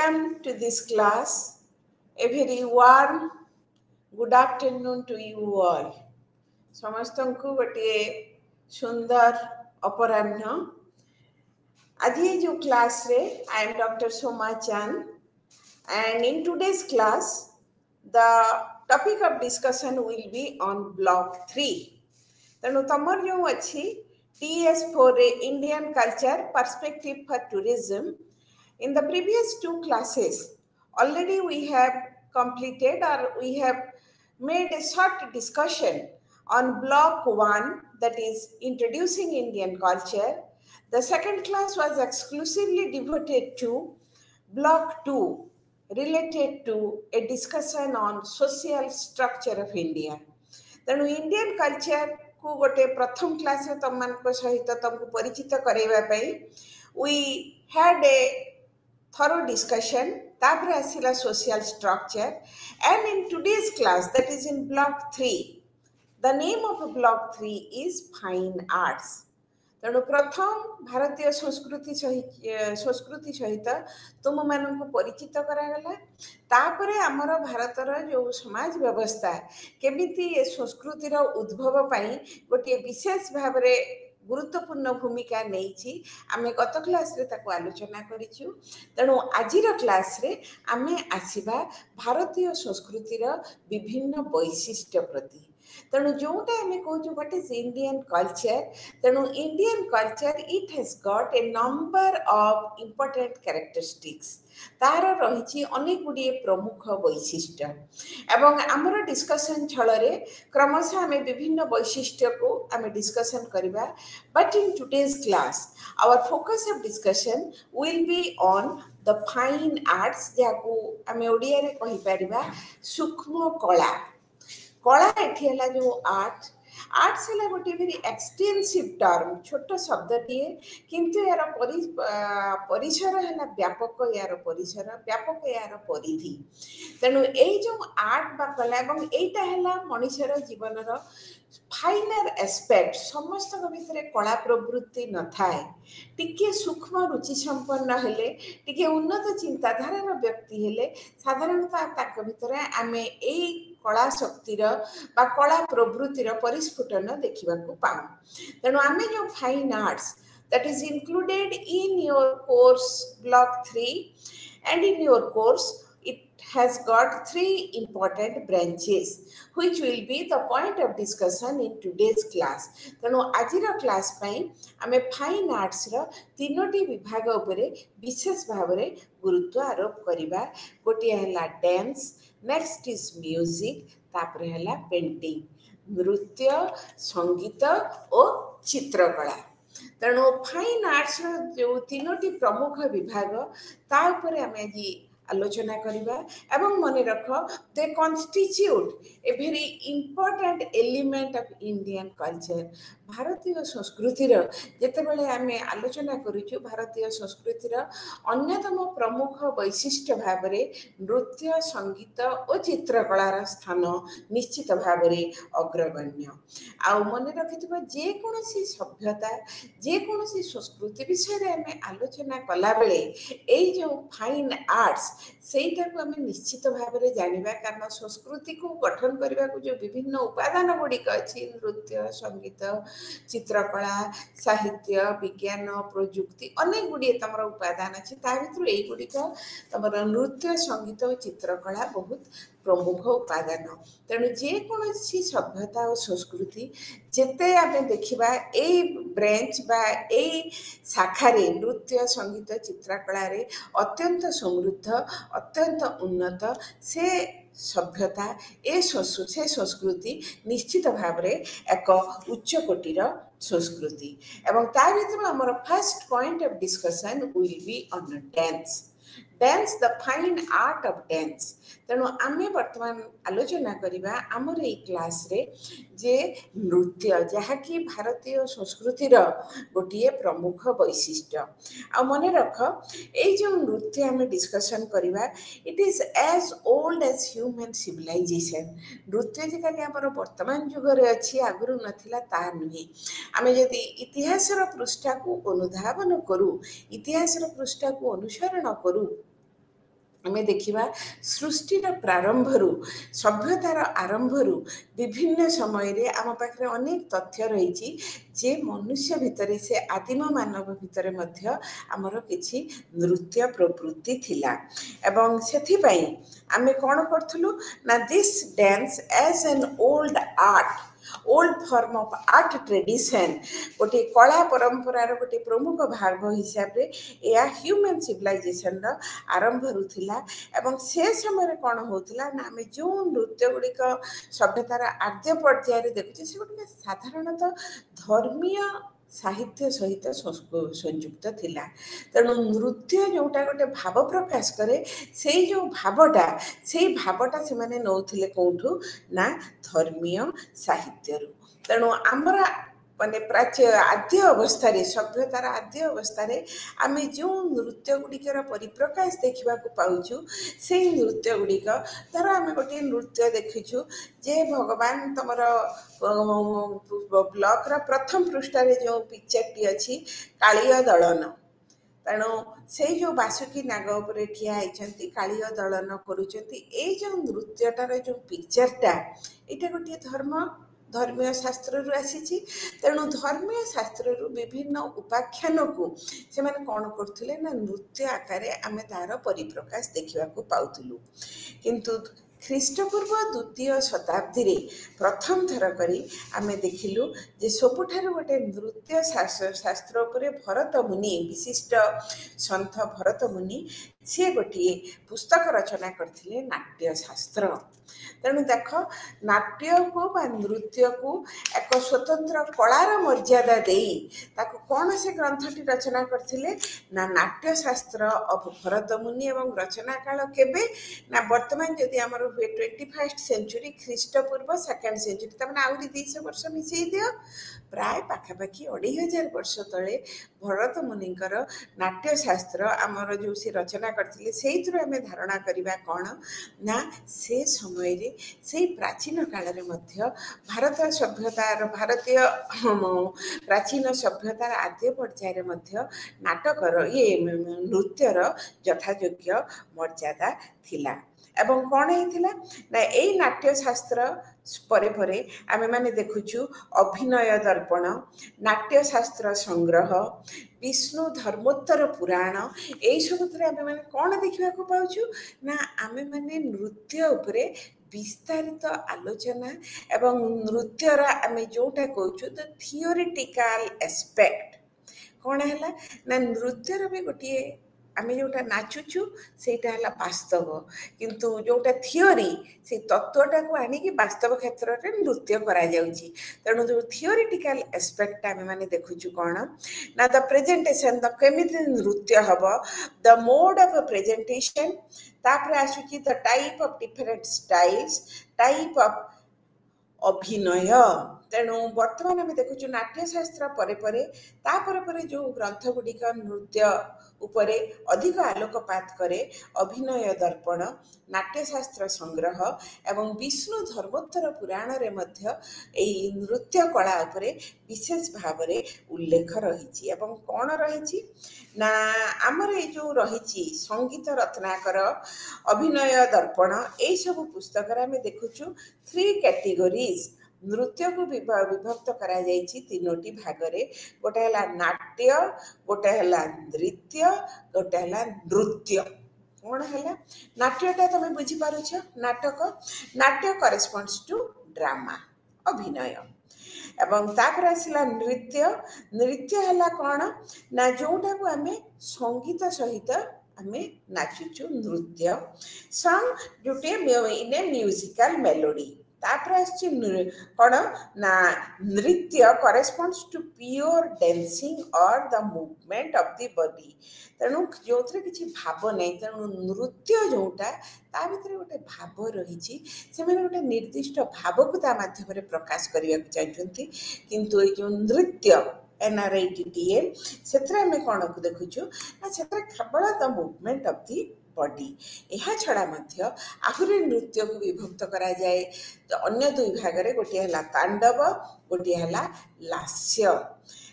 Welcome to this class. A very warm good afternoon to you all. ସମସ୍ତଙ୍କୁ ଗୋଟିଏ ସୁନ୍ଦର ଅପରାହ୍ନ। ଆଜି जो क्लास रे I am Dr. Soma Chan, and in today's class the topic of discussion will be on block 3. ତେଣୁ ତମର ଯେଉଁ ଅଛି TS4 ରେ Indian culture perspective for tourism. In the previous two classes, already we have completed or we have made a short discussion on block 1, that is introducing Indian culture. The second class was exclusively devoted to block 2, related to a discussion on social structure of India. तेणु Indian culture को गोटे प्रथम class रे तुम मान सहित तुमको परिचित करैबा पई we had a thorough discussion. Tapre asila social structure, and in today's class, that is in block 3, the name of block 3 is fine arts. तेणु प्रथम भारतीय संस्कृति सहित तुम मानक परिचित करागला। तापरे आमर भारतर जो समाज व्यवस्था केमिति ए संस्कृतिर उद्भव पाई गोटे विशेष भाव रे गुरुत्वपूर्ण भूमिका नहीं आमे गत क्लास रे ताको आलोचना करिछु। तेणु आजिर क्लास रे आमे आसीबा भारतीय संस्कृतिर विभिन्न वैशिष्ट्य प्रति। तेणु जोटा आमे कहूँ व्हाट इज इंडियन कल्चर, तेणु Indian culture it has got a number of important characteristics. तार रही अनेक गुड़िए प्रमुख वैशिष्ट्य एवं आमर डिस्कशन छल क्रमशः आम विभिन्न वैशिष्ट्य को आम डिस्कशन करवा। But in today's class our focus of discussion will be on the fine arts, जहाँ आम ओडिया रे कहि परिबा सूक्ष्म कला। कला एठी हला जो आर्ट्स है गोटे वेरी एक्सटेंसिव टर्म, छोट शब्दटीए किंतु यार परिसर है व्यापक, यार परिसर व्यापक, यार परिधि। तेणु यही जो आर्ट बा कला एवं एटा है मनुष्यर जीवनर फाइनर एस्पेक्ट, समस्त भितर कला प्रवृत्ति न थाए। टिके सूक्ष्म रुचि संपन्न हेले, टिके उन्नत चिंताधारार व्यक्ति हेले साधारणतः ताक भितर आमे एई कला शक्तिर बा कला प्रवृत्तिर परिस्फुटन देखा पाऊ। तेणु आम जो fine arts that is included in your course block 3, and in your course it has got 3 important branches which will be the point of discussion in today's class. तेणु आजिर क्लास पई आमे फाइन आर्ट्स रो तीनोटी विभाग उपरे विशेष भाव रे गुरुत्व आरोप करिबा। गोटे हला डांस, नेक्स्ट इज म्यूजिक, तापर हला पेंटिंग, नृत्य, संगीत और चित्रकला। तेणु फाइन आर्ट्स जो तीनोटी प्रमुख विभाग ता उपरे आमे आज आलोचना करिबा। एवं मने रख they constitute a very important element of Indian culture. भारतीय संस्कृतिर जेतेबेले आमे आलोचना करूछु, भारतीय संस्कृतिर अन्यतम प्रमुख वैशिष्ट्य भाव रे नृत्य, संगीत और चित्रकलार स्थान निश्चित भाव रे अग्रगण्य। आउ मने रखिथिबा जे कोनोसी सभ्यता, जे कोनोसी संस्कृति विषय रे आमे आलोचना कला बेले एई जो फाइन आर्ट्स सेटा को आमे निश्चित भाव रे जानिबा, कारण संस्कृति को गठन करबा को जो विभिन्न उपादान गुड़िक अछि, नृत्य, संगीत, चित्रकला, साहित्य, विज्ञान, प्रजुक्ति, अनेक गुड़िए तमर उपादान अच्छे। ता भीतर एई गुड़िक तमर नृत्य, संगीत और चित्रकला बहुत प्रमुख उपादान। तेणु जेकोसी सभ्यता और संस्कृति जेते आमे देखिबा एई ब्रांच बा एई शाखारे नृत्य, संगीत, चित्रकला रे अत्यंत समृद्ध, अत्यंत उन्नत से सभ्यता ए से संस्कृति निश्चित भाव रे एक उच्च कोटिर संस्कृति। एवं ता भीतर हमर first point of discussion will be on dance. Dance the fine art of dance. तेणु आमे वर्तमान आलोचना करिबा आमर ए क्लास रे जे नृत्य, जहाँ कि भारतीय संस्कृतिर गोटे प्रमुख वैशिष्ट्य। आ मने रख ए जो नृत्य आमे डिस्कशन करिबा, it is as old as human civilization. नृत्य जे खाली आमर वर्तमान जुग रे अछि, आगुरु नथिला ता नुहे। आमे यदि इतिहासर पृष्ठा को अनुधावन करू, इतिहासर पृष्ठा को अनुसरण करू, आमे देखिबा सृष्टिर प्रारंभरू सभ्यतार आरंभरू विभिन्न समय रे आम पाखरे अनेक तथ्य रही जे मनुष्य भितरे से आदिम मानव भितरे मध्य आमर किछि नृत्य प्रवृत्ति थिला एवं सेथि पई आमे कोन करथुलु ना this dance as an old form of art tradition गोटे कला परंपरार गोटे प्रमुख भाग हिसाब रे या ह्यूमन सिविलाइजेशन र आरंभ रुथिला एवं से समय कौन होता ना आम जो नृत्य गुड़िक सभ्यतार आद्य पर्यायर देखुचे से गोटे साधारणतः धर्मीय साहित्य सहित संयुक्त थिला तेणु नृत्य जोटा गोटे भाव प्रकाश करे से जो भावटा से माने नौथिले कौठु ना धर्मीय साहित्य तेणु आमर माने प्राच्य आद्य अवस्था सभ्यतार आद्य अवस्था आम जो नृत्य गुड़िकर परिप्रकाश देखा पाचु से नृत्य गुड़िक धर आम गोटे नृत्य देखीचु जे भगवान तुम ब्लॉक प्रथम पृष्ठ जो पिक्चर टी अच्छी कालिया दलन तेणु से जो बासुकी नाग उपर ठिया होती कालिया दलन करुँच नृत्यटार जो पिक्चरटा यहाँ गोटे धर्मीय शास्त्र आसी तेणु धर्मीय शास्त्र विभिन्न उपाख्यान को से कौन करते ना नृत्य आकार आम तार परिप्रकाश देखा पाऊलु किंतु ख्रीष्टपूर्व द्वितीय शताब्दी रे प्रथम थर करी आमे देखिलु जे सबुठार गोटे नृत्य शास्त्र उपरे भरत मुनि विशिष्ट सन्थ भरत मुनि सी गोटे पुस्तक रचना करथिले नाट्य शास्त्र तेणु देख नाट्य को बा नृत्य को एक स्वतंत्र कलार मर्यादा देई ताको कौन से ग्रंथटी रचना करथिले ना नाट्य शास्त्र ऑफ भरत मुनि एवं रचना काल केबे ना वर्तमान जदि आमर हुए 21st सेंचुरी ख्रीष्टपूर्व 2nd सेंचुरी तमने आउरी 200 वर्ष मिसई दियो प्राय पाखापाखि 2500 वर्ष तले भरत मुनिकर नाट्य शास्त्र आमर जो सी रचना करथिले सेइथुर आमे धारणा करिबा कोन ना से समय रे से प्राचीन काल रे मध्य भारत सभ्यतार भारतीय प्राचीन सभ्यतार आद्य पर्यायर मध्य नाटकर ये नृत्यर यथायोग्य मर्यादा थिला एवं कौन होता ना यही नाट्यशास्त्र परे परे आमे माने देखुचु अभिनय दर्पण नाट्यशास्त्र संग्रह विष्णु धर्मोत्तर पुराण यही सब आमे माने कौन देखा पाचु ना आमे माने नृत्य उपरे विस्तारित आलोचना एवं नृत्यर आमे जोटा कहूँ द थियोरिटिकल एस्पेक्ट कौन है ना नृत्यर भी गोटे आमे जोटा नाचुचु सेटा हला वास्तव किंतु जोटा थियोरी से तत्वटा को आनी कि वास्तव क्षेत्र रे नृत्य करा जाउची तेणु जो थियोरिटिकल एस्पेक्ट आमे माने देखुचु कोन ना द प्रेजेंटेशन द केमिति नृत्य हबो द मोड ऑफ प्रेजेंटेशन तापर आसुची the type of different styles type of अभिनय तेणु वर्तमान आम देखुचु नाट्यशास्त्र परे परे तापर परे जो ग्रंथ गुड़िक नृत्य उपरे अधिक आलोकपात करे अभिनय दर्पण नाट्यशास्त्र संग्रह एवं विष्णु धर्मोत्तर पुराण रे मध्य एई नृत्य कला उपरे विशेष भाव रे उल्लेख रही एवं कौन रही ना आमर ये जो रही संगीत रत्नाकर अभिनय दर्पण यही सब पुस्तक आम देखुचु 3 कैटेगरीज नृत्य को विभक्त करा जाइछि तीनोटी भागरे गोटे हला नाट्य गोटे हला नृत्य गोटे हला नृत्य कौन है नाट्यटा तुम बुझीपारुछ नाटक नाट्य करेस्पॉन्ड्स टू ड्रामा अभिनय एवं तापर आसला नृत्य नृत्य हला कौन ना जोटा को आमे संगीत सहित आमे नाचुचु नृत्य सॉन्ग जोटे इन ए म्यूजिकल मेलोडी तापर आछि कौन ना नृत्य करेस्पॉन्ड्स टू प्योर डांसिंग और the movement of the body तेणु जो किसी भाव नहीं तेणु नृत्य जोटा ता भीतर गोटे भाव रही गोटे निर्दिष्ट भाव को ता माध्यम प्रकाश करने चाहते किंतु ये जो नृत्य NRITTM से कौन को देखुचु ना से केवल the movement of the body यह छड़ा मध्य आहुरी नृत्य को विभक्त करा जाए अन्य दुई भाग रे गोटे हला तांडव गोटे हला लास्य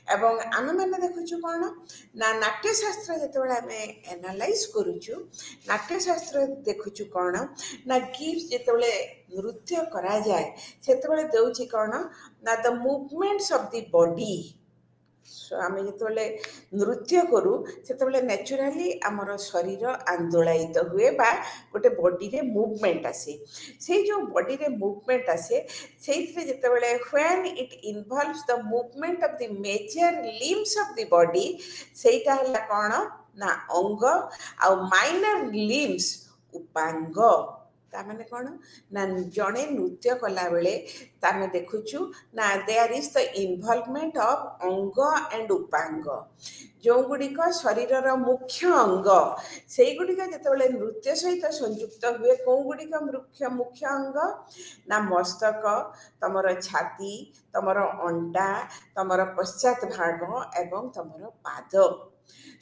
एवं आम मैंने देखुचु कौन ना नाट्यशास्त्र जितेबाला आम एनालाइज करुचु नाट्यशास्त्र देखुचु कौन ना गिफ्ट जितेबाला नृत्य करा जाए सेतेबाला देउछि कौन ना the movements of the body आम जो नृत्य करूँ से नेचुराली आमर शरीर आंदोलित हुए बा गोटे बॉडी रे मूवमेंट आसे से जो बॉडी रे मूवमेंट आसे से जितेबाला when it involves the movement of the major limbs of the body सेटा हला कौन ना अंग आ माइनर लिम्स उपांग ताने कौन ना जड़े नृत्य कला बेले तामे देखुचु ना there is the involvement of अंग एंड उपांग जो गुड़िक शरीर मुख्य अंग से गुड़िक जितेबाला नृत्य सहित संयुक्त हुए कौ गुड़िक मुख्य मुख्य अंग ना मस्तक तमर छाती तमर अंडा तमर पश्चात भाग एवं तमर पाद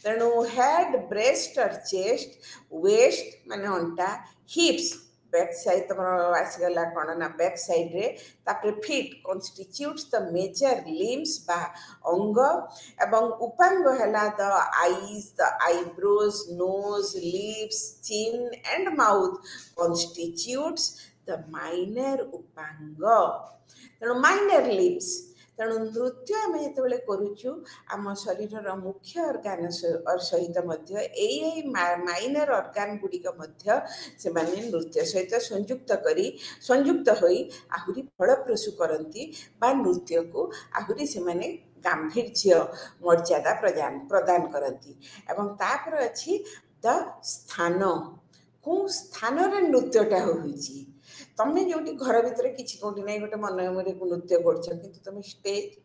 तेणु हेड ब्रेस्ट और चेस्ट वेस्ट माने अंटा हिप्स बैक साइड तुम आसीगला कौन ना बैक साइड रे तापर feet constitutes the major limbs बा अंग एवं उपांग हला the eyes the eyebrows nose lips chin and mouth constitutes the minor उपांग तेणु माइनर लिम्स तेणु नृत्य आम जो करुचु आम शरीर मुख्य अर्गान सहित माइनर अर्गान गुड़िक से नृत्य सहित संयुक्त होई आहुरी फलप्रसू करती बा नृत्य को आहुरी से गांभीर्य मर्यादा प्रदान करती एवं तापर अच्छी द स्थान कौ स्थान नृत्यटा होइछि तमें जो घर भितर किसी कौटी ना गोटे मन नृत्य कर स्टेज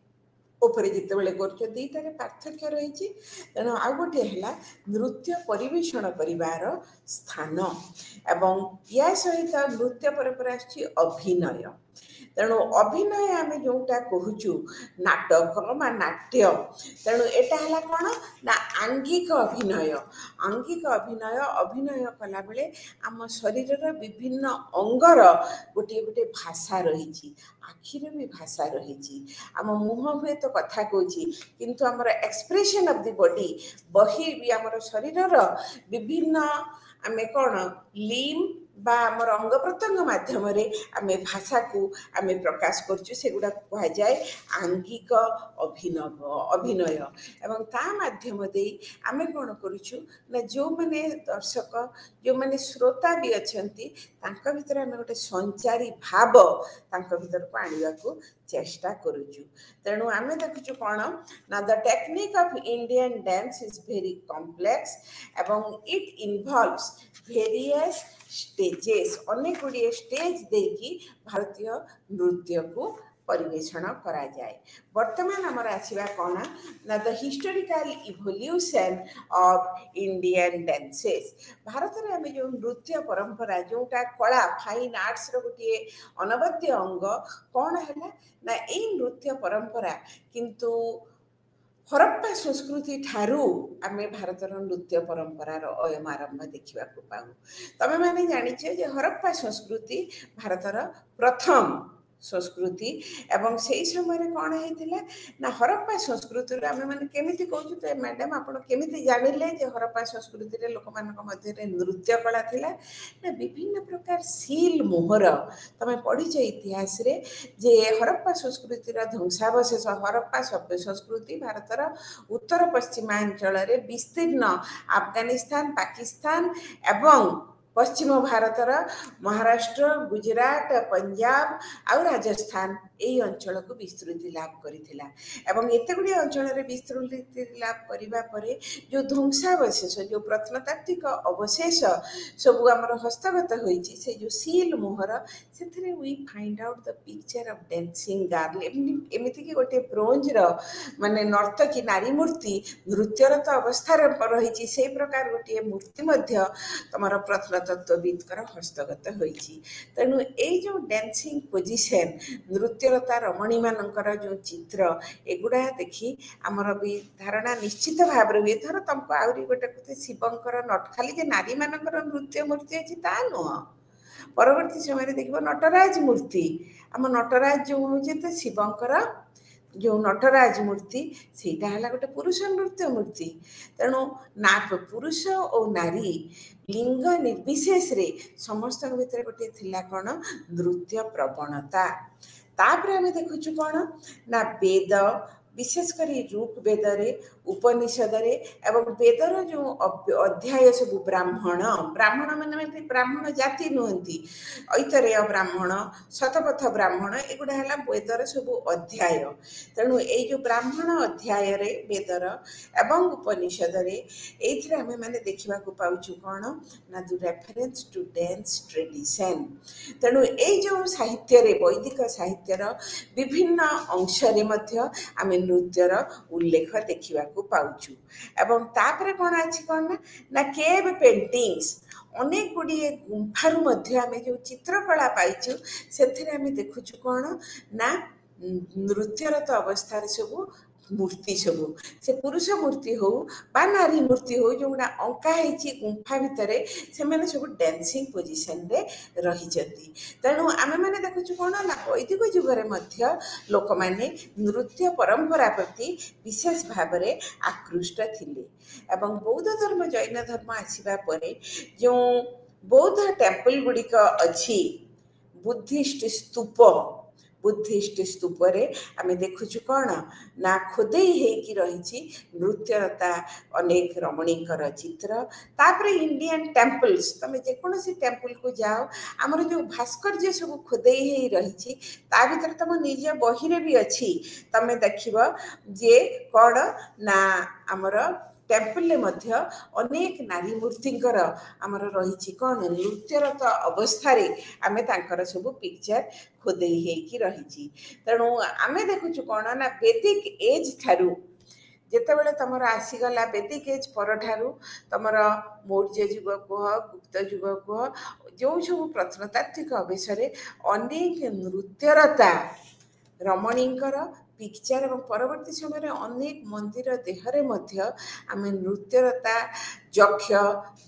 उपरे जिते कर दीटार पार्थक्य रही तेणु आउ गोटे है नृत्य परिवेषण करिवार स्थान एवं या सहित नृत्य पर अभिनय तेणु अभिनय आम जोटा कहूचु नाटक मा नाट्य तेणु एटा है कौन ना आंगिक अभिनय अभिनय कला बेले आम शरीर विभिन्न अंगर गोटे गोटे भाषा रही आखिर भी भाषा रही आम मुह हुए तो कथा कहूँ किंतु आमर एक्सप्रेशन ऑफ द बॉडी बही भी आमर शरीर विभिन्न आम कौन लिम बा आमर अंग प्रत्यंग माध्यम आम भाषा को आम प्रकाश करचु सेगुड़ा कह जाए आंगिक अभिनय एवं ता माध्यम दे आम कौन करुचु ना जो मैंने दर्शक जो मैंने श्रोता भी अच्छंती तांका भितर आम गोटे संचारी भाव तांका भितर को आनिबा को चेष्टा करुचु तेणु आम देखुचु कौन ना the technique of Indian dance is very complex एवं इट इन्वॉल्व्स वेरियस स्टेजेस अनेक गुड़िए स्टेज देकी भारतीय नृत्य को परिवेषण करा जाए वर्तमान आमर आसवा कौन ना the historical evolution of Indian dances Bharat में आम जो नृत्य परंपरा जोटा कला फाइन आर्ट्स गोटे अनवद्य अंग कौन है ना यही नृत्य परंपरा किंतु हरप्पा संस्कृति ठारू आम भारतर नृत्य परंपरार अयम आरंभ देखा पाऊ तमें मैंने जानिचे जे हरप्पा संस्कृति भारतर प्रथम संस्कृति एवं से ही समय कौन होता ना हरप्पा संस्कृति आम मैंने केमी कहूँ तो मैडम आप केमी जानिले जे हरप्पा संस्कृति लोक मध्य नृत्य कला थिला ना विभिन्न प्रकार सील मोहर तमें पढ़ीच इतिहास रे जे हरप्पा संस्कृतिर ध्वंसावशेष हरप्पा सभ्य संस्कृति भारतर उत्तर पश्चिमांचल विस्तीर्ण अफगानिस्तान पाकिस्तान एवं पश्चिम भारतर महाराष्ट्र गुजरात पंजाब आउ राजस्थान यही अंचल को विस्तृति लाभ करथिला एवं एते गुडी अंचल रे विस्तृति लाभ करिबा परे जो ध्वंसावशेष जो प्रत्नतात्विक अवशेष सब आमर हस्तगत होईची से जो सील मोहर सेथरे we find out the picture of dancing girl एमिति कि गोटे ब्रोंज रो माने नर्तकी नारी मूर्ति नृत्यरत अवस्था रही से प्रकार गोटे मूर्ति मध्य तमर प्रत्नतत्वविदकर हस्तगत होईची तेणु ए जो डांसिंग पोजिशन नृत्यरता रमणी मानकर जो चित्र एगुड़ा देखी आमर भी धारणा निश्चित भाव हुए धर तुमको आहरी गोटे शिवंकर नट खाली जे नारी मानकर नृत्य मूर्ति अच्छी ता नुह परवर्ती समय देखिए नटराज मूर्ति आम नटराज जो हूँ तो शिवंकर जो नटराज मूर्ति सेटा है गोटे पुरुष नृत्य मूर्ति। तेणु ना पुरुष और नारी लिंग निर्विशेष रे समस्त भितर गोटे थिला कौन नृत्य प्रवणता। तापर आम देखुचु कौन ना वेद विशेषकर ऋग वेद उपनिषद एवं वेदर जो अध्याय सब ब्राह्मण ब्राह्मण माने ब्राह्मण जाति नुहति ऐतरेय ब्राह्मण शतपथ ब्राह्मण एगुड़ा है वेदर सब अध्याय। तेणु ये जो ब्राह्मण अध्याय वेदर एवं उपनिषद ये आम मैंने देखा पाचु कौन ना जो रेफरेन्स टू डांस ट्रेडिशन। तेणु ये जो साहित्य वैदिक साहित्यर विभिन्न अंश आम नृत्यर उल्लेख देखा पाचु। एवं तापर कौन अच्छी कौन ना केव पेंटिंग्स अनेक गुड़िए गुंफारू आम जो चित्रकला पाइचु से देखुचु कौन ना नृत्यरत अवस्था सब मूर्ति सबू से पुरुष मूर्ति हो बा नारी मूर्ति हो जो गुड़ा अंका है गुंफा भितर से मैंने सब डांसिंग पोजिशन रे रही। तेणु आम मैंने देखुचु कौन ना वैदिक जुगरे मध्य लोक माने नृत्य परंपरा प्रति विशेष भाव में आकृष्ट थिले। एवं बौद्ध धर्म जैन धर्म आसिबा परे जो बौद्ध टेम्पल गुड़िक अच्छी बुद्धिस्ट स्तूप बुद्धिस्ट स्तूपरे आम देखुचु कौन ना खोदेई होगी रही नृत्यरता अनेक रमणीकर चित्र। तापर इंडियन टेम्पल्स तुम जेकोसी टेम्पल को जाओ आमर जो भास्कर्य सब खोदेई हो रही ता भीतर तुम निज बही भी अच्छी तुम देख जे कौन ना आमर टेम्पल मध्य अनेक नारी मूर्तिंकर आमर रही कौन नृत्यरत अवस्था आम तांकर सब पिक्चर खोदेई होगी रही। तेणु आम देखुचु कौन ना वैदिक एज ठारू जितेबाला तुम आसीगला वैदिक एज पर ठारू तुमर मौर्य जुग कह गुप्त जुग कह जो सब प्रत्नतात्विक अवसर अनेक नृत्यरता रमणींकर पिक्चर और परवर्ती समय अनेक मंदिर देहरे मध्य आम नृत्यरता यक्ष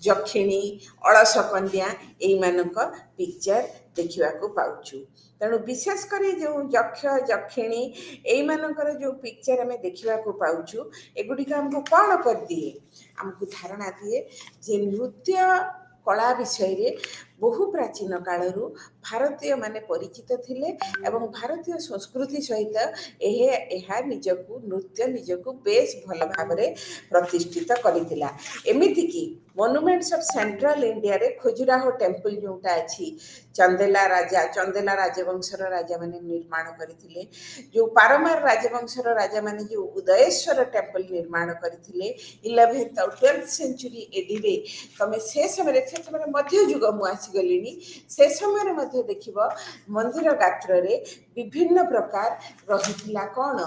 यक्षिणी अलस कन्या यहीमानक पिक्चर देखा पाचु। तेणु विशेषकर जो यक्ष यक्षिणी यहीमानकर जो पिक्चर आम देखा पाचु एगुड़िक आमको कौन कर दिए आमको धारणा दिए जे नृत्य कला विषय बहु प्राचीन कालरू भारतीय माने परिचित थिले एवं भारतीय संस्कृति सहित यह निजकू नृत्य निजकू बेस भल भाव प्रतिष्ठित करथिला। एमिति कि मोनुमेंट्स ऑफ सेंट्रल इंडिया रे खजुराहो टेम्पल जोटा अच्छी चंदेला राजवंशर राजा माने निर्माण करथिले। जो पारमार राजवंशर राजा माने जो उदयेश्वर टेम्पल निर्माण करथिले 11th और 12th सेंचुरी एडी रे तमे से समय मध्य युग मु आसीगलिनी से समय मध्य देखिब मंदिर गात्र रे विभिन्न प्रकार रहिथिला कौन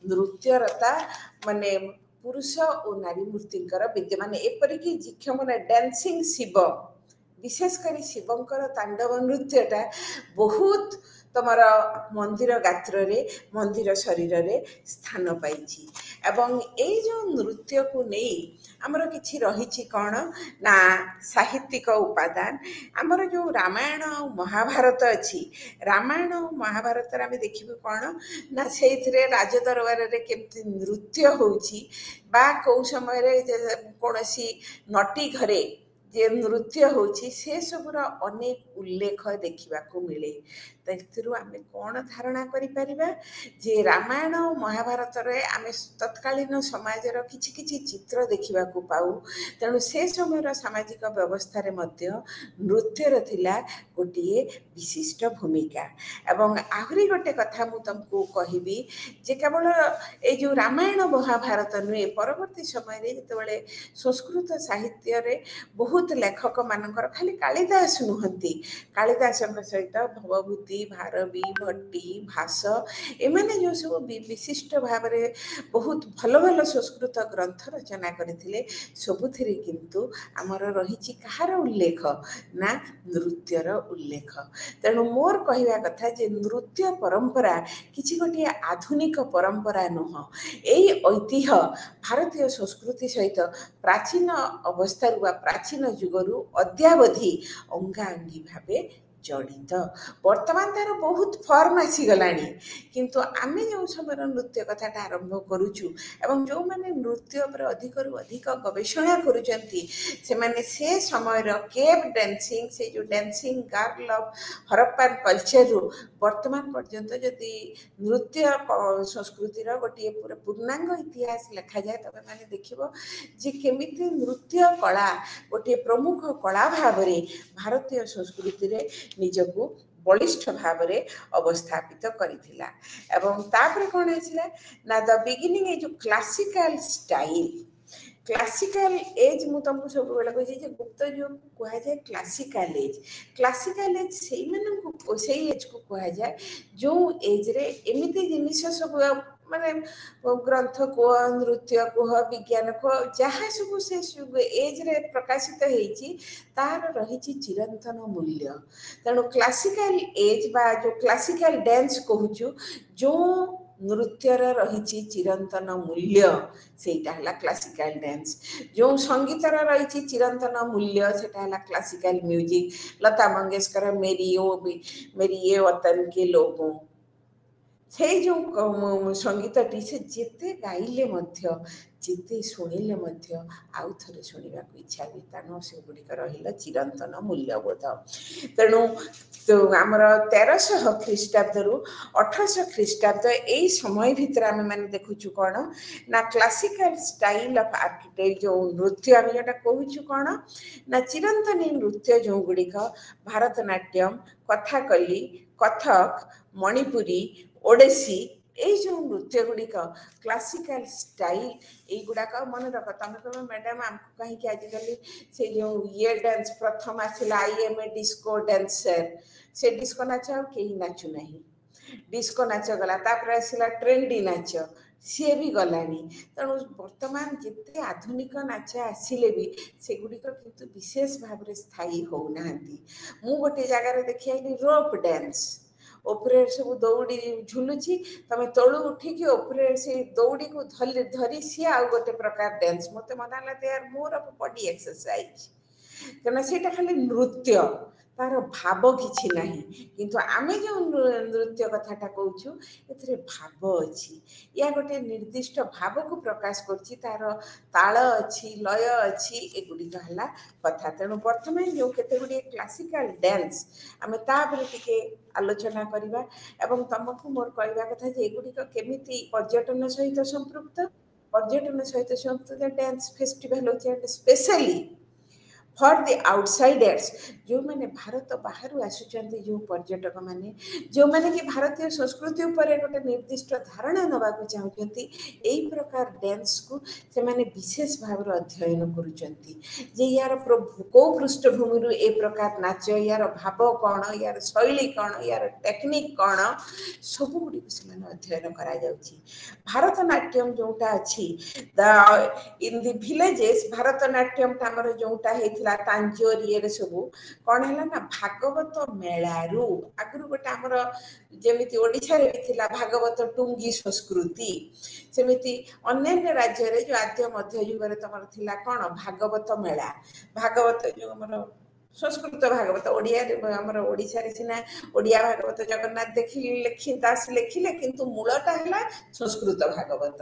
नृत्यरता माने पुरुष और नारी मूर्तिंकर विद्यमान एपरिक जिक्ष माने डांसिंग शिव विशेषकर शिवंकर तांडव नृत्यटा बहुत तुमर मंदिर गात्र रे मंदिर शरीर रे स्थान पाई एवं ये जो नृत्य को नहीं आमर किछि रही कौन ना साहित्यिक उपादान आमर जो रामायण और महाभारत अच्छी रामायण और महाभारत आम देखिबु कौन ना से राजदरबार रे केमती नृत्य होउछि बा कौ समय कौन सी नटी घरे जे नृत्य होछि से सबुर अनेक उल्लेख देखा मिले। तेरु आम कौन धारणा करिपरिबा जे रामायण और महाभारत रे आम तत्कालीन समाजर किछि किछि चित्र देखा पाऊ। तेणु से समय सामाजिक व्यवस्था रे मध्य नृत्यर थिला गोटे विशिष्ट भूमिका। एवं आहरी गोटे कथा मु तुमको कहबी जे केवल ए जो रामायण महाभारत नुहे परवर्ती समय रे जेतेबेले संस्कृत साहित्य रे बहुत लेखक मानकर खाली कालिदास नुहंती कालिदास सहित भवभूति भारवी भट्टी भास एमाने जो सब विशिष्ट भाव में बहुत भल भल संस्कृत ग्रंथ रचना करथिले सबुथिरे किंतु आमर रही कहार उल्लेख ना नृत्यर उल्लेख। तेणु मोर कहवा कथा जे नृत्य परंपरा किछि गोटे आधुनिक परंपरा नुह यही ऐतिह्य भारतीय संस्कृति सहित प्राचीन अवस्था प्राचीन जुगरू अद्यावधि अंगाअंगी भावे जड़ित बर्तमान तार बहुत फॉर्म आसीगलानी किंतु आमे जो समय नृत्य कथाटा आरंभ करुचु एवं जो माने नृत्य पर अधिक रु अधिक गवेषणा करुचंती से माने से समय केव डांसिंग से जो dancing girl of Harappan culture रु वर्तमान पर्यंत जदि नृत्य संस्कृतिर गोटे पूरा पूर्णांग इतिहास लिखा जाए तबे माने देखिबो जे केमिति नृत्य कला गोटे प्रमुख कला भाव रे भारतीय संस्कृति रे निजको बलिष्ठ भाव रे अवस्थापित करिथिला एवं तापर कोन हेसिला ना द बिगिनिंग ए जो क्लासिकल स्टाइल क्लासिकल एज मु तुमको सब बेला कहि जे गुप्त युग को कहा जाए क्लासिकल एज सेई मन को सेई एज को कहा जाए जो एज रे एमिति जिनिस सब माने ग्रंथ को नृत्य को विज्ञान को जहाँ सब से एज रे प्रकाशित होईची तार रही चिरंतन मूल्य तेणु क्लासिकल एज बा जो क्लासिकल डांस कहूचु जो नृत्यर रही चिरंतन मूल्य सेटा हला क्लासिकल डांस जो संगीतर रही चिरंतन मूल्य सेटा हला क्लासिकल म्यूजिक लता मंगेशकर मेरी ये वतन के लोगों से जो संगीतटी से जेते गाइले मध्य जेते शुणिले मध्य आउ थरे शुणिबा को इच्छा भी तेणु से गुड़िक रहिला चिरंतन मूल्यबोध तेणु तो आमर 1300 ख्रीष्टाब्द रु 1800 ख्रीष्टाब्द यही समय भितर आम मैंने देखुचु कौन ना क्लासिकल स्टाइल ऑफ आर्किटेक्ट जो नृत्य आम जोटा कहूँ कौन ना चिरंतनी नृत्य जो गुड़िक भारतनाट्यम कथाकली कथक मणिपुरी ओडिसी ये जो नृत्य गुड़िक क्लासिकल स्टाइल युड़ाक मन रख तुम कह मैडम आमको कहीं आजिकल से जो ये डांस प्रथम आसला IM डिस्को डांसर से डिस्को नाच कहीं नाचु ना डिस्को नाच गला आसला ट्रेंडी नाच सी भी गलानी तेणु वर्तमान जिते आधुनिक नाच आसिले भी सेगुड़िक किंतु विशेष भाव में स्थायी होना मु गोटे जगार देखी आइली रोप डांस उपरे सब दौड़ी झुलुची तमें तलु उठिकी उपरे से दौड़ी को धरी सी आउ गोटे प्रकार डांस मत मन यार मोर बॉडी एक्सरसाइज कहना सेटा खाली नृत्य तार भाव किछि नहीं किंतु आमे जो नृत्य कथाटा कहूँ ए भाव अच्छी या गोटे निर्दिष्ट भाव को प्रकाश करछि तार ताल अच्छी लय अच्छी एगुड़िक है कथा तेणु बर्तमान जो केते गुड़िए क्लासिकल डांस आमे तापर टिके आलोचना करबा एवं तुमको मोर कहवा कथा जे एगुड़िक केमिति पर्यटन सहित संपृक्त डांस फेस्टिवल होचे स्पेशली फॉर द आउटसाइडर्स जो मैंने भारत बाहर आसुचंती जो पर्यटक माने जो मैंने कि भारतीय संस्कृति ऊपर गोटे निर्दिष्ट धारणा नवाक चाहते यही प्रकार डांस को से माने विशेष भाव अध्ययन करुचंती जे यार को पृष्ठभूमि रु ए प्रकार नाच यार भाव कौन यार शैली कौन यार टेक्निक कौन सब गुड़ी से अध्ययन करा जाउची भारतनाट्यम जोटा अच्छी इन द विलेजेस भारतनाट्यम टामर जोटा है तांजोर ये सब कौन है ना भागवत मेलारू आगु गोटे आमर जमी ओडिशा रे थिला भागवत टुंगी संस्कृति सेमिति अन्य राज्य रे जो आद्य मध्य युग रे तमर थिला कौन भागवत मेला भागवत जो आमर संस्कृत भागवत ओडिया आमर ओडिशा रे सिना ओडिया भागवत जगन्नाथ देखि लिखि दास लिखिले किंतु मूलटा है संस्कृत भागवत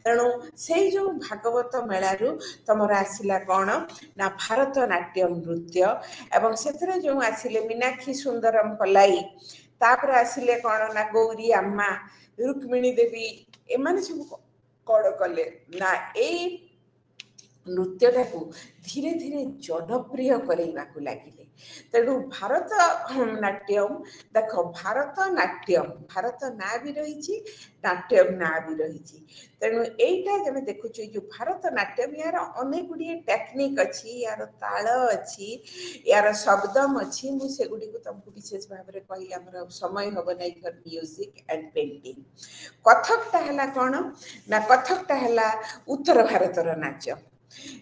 तेणु से जो भागवत मेलारू तमर आसिला कौन ना भारतनाट्यम नृत्य एवं से जो आसिले मीनाक्षी सुंदरम पलाई तापर आसिले कौन ना गौरी अम्मा रुक्मिणी देवी एमाने सब कौन कले ना ए नृत्यटा को धीरे धीरे जनप्रिय करैबा को लागिले तेणु भारत नाट्यम देख भारत नाट्यम भारत ना भी रही नाट्यम ना भी रही तेणु यहीटा जब देखु जो भारत नाट्यम यार अनेक गुड़िए टेक्निक अच्छी यार ताल अच्छी यार शब्दम अच्छी मुझे गुड़ी को तुमको विशेष भाव में कही आम समय हम ना फॉर म्यूजिक एंड पेंटिंग कथकटा है कौन ना कथकटा है उत्तर भारतर नाच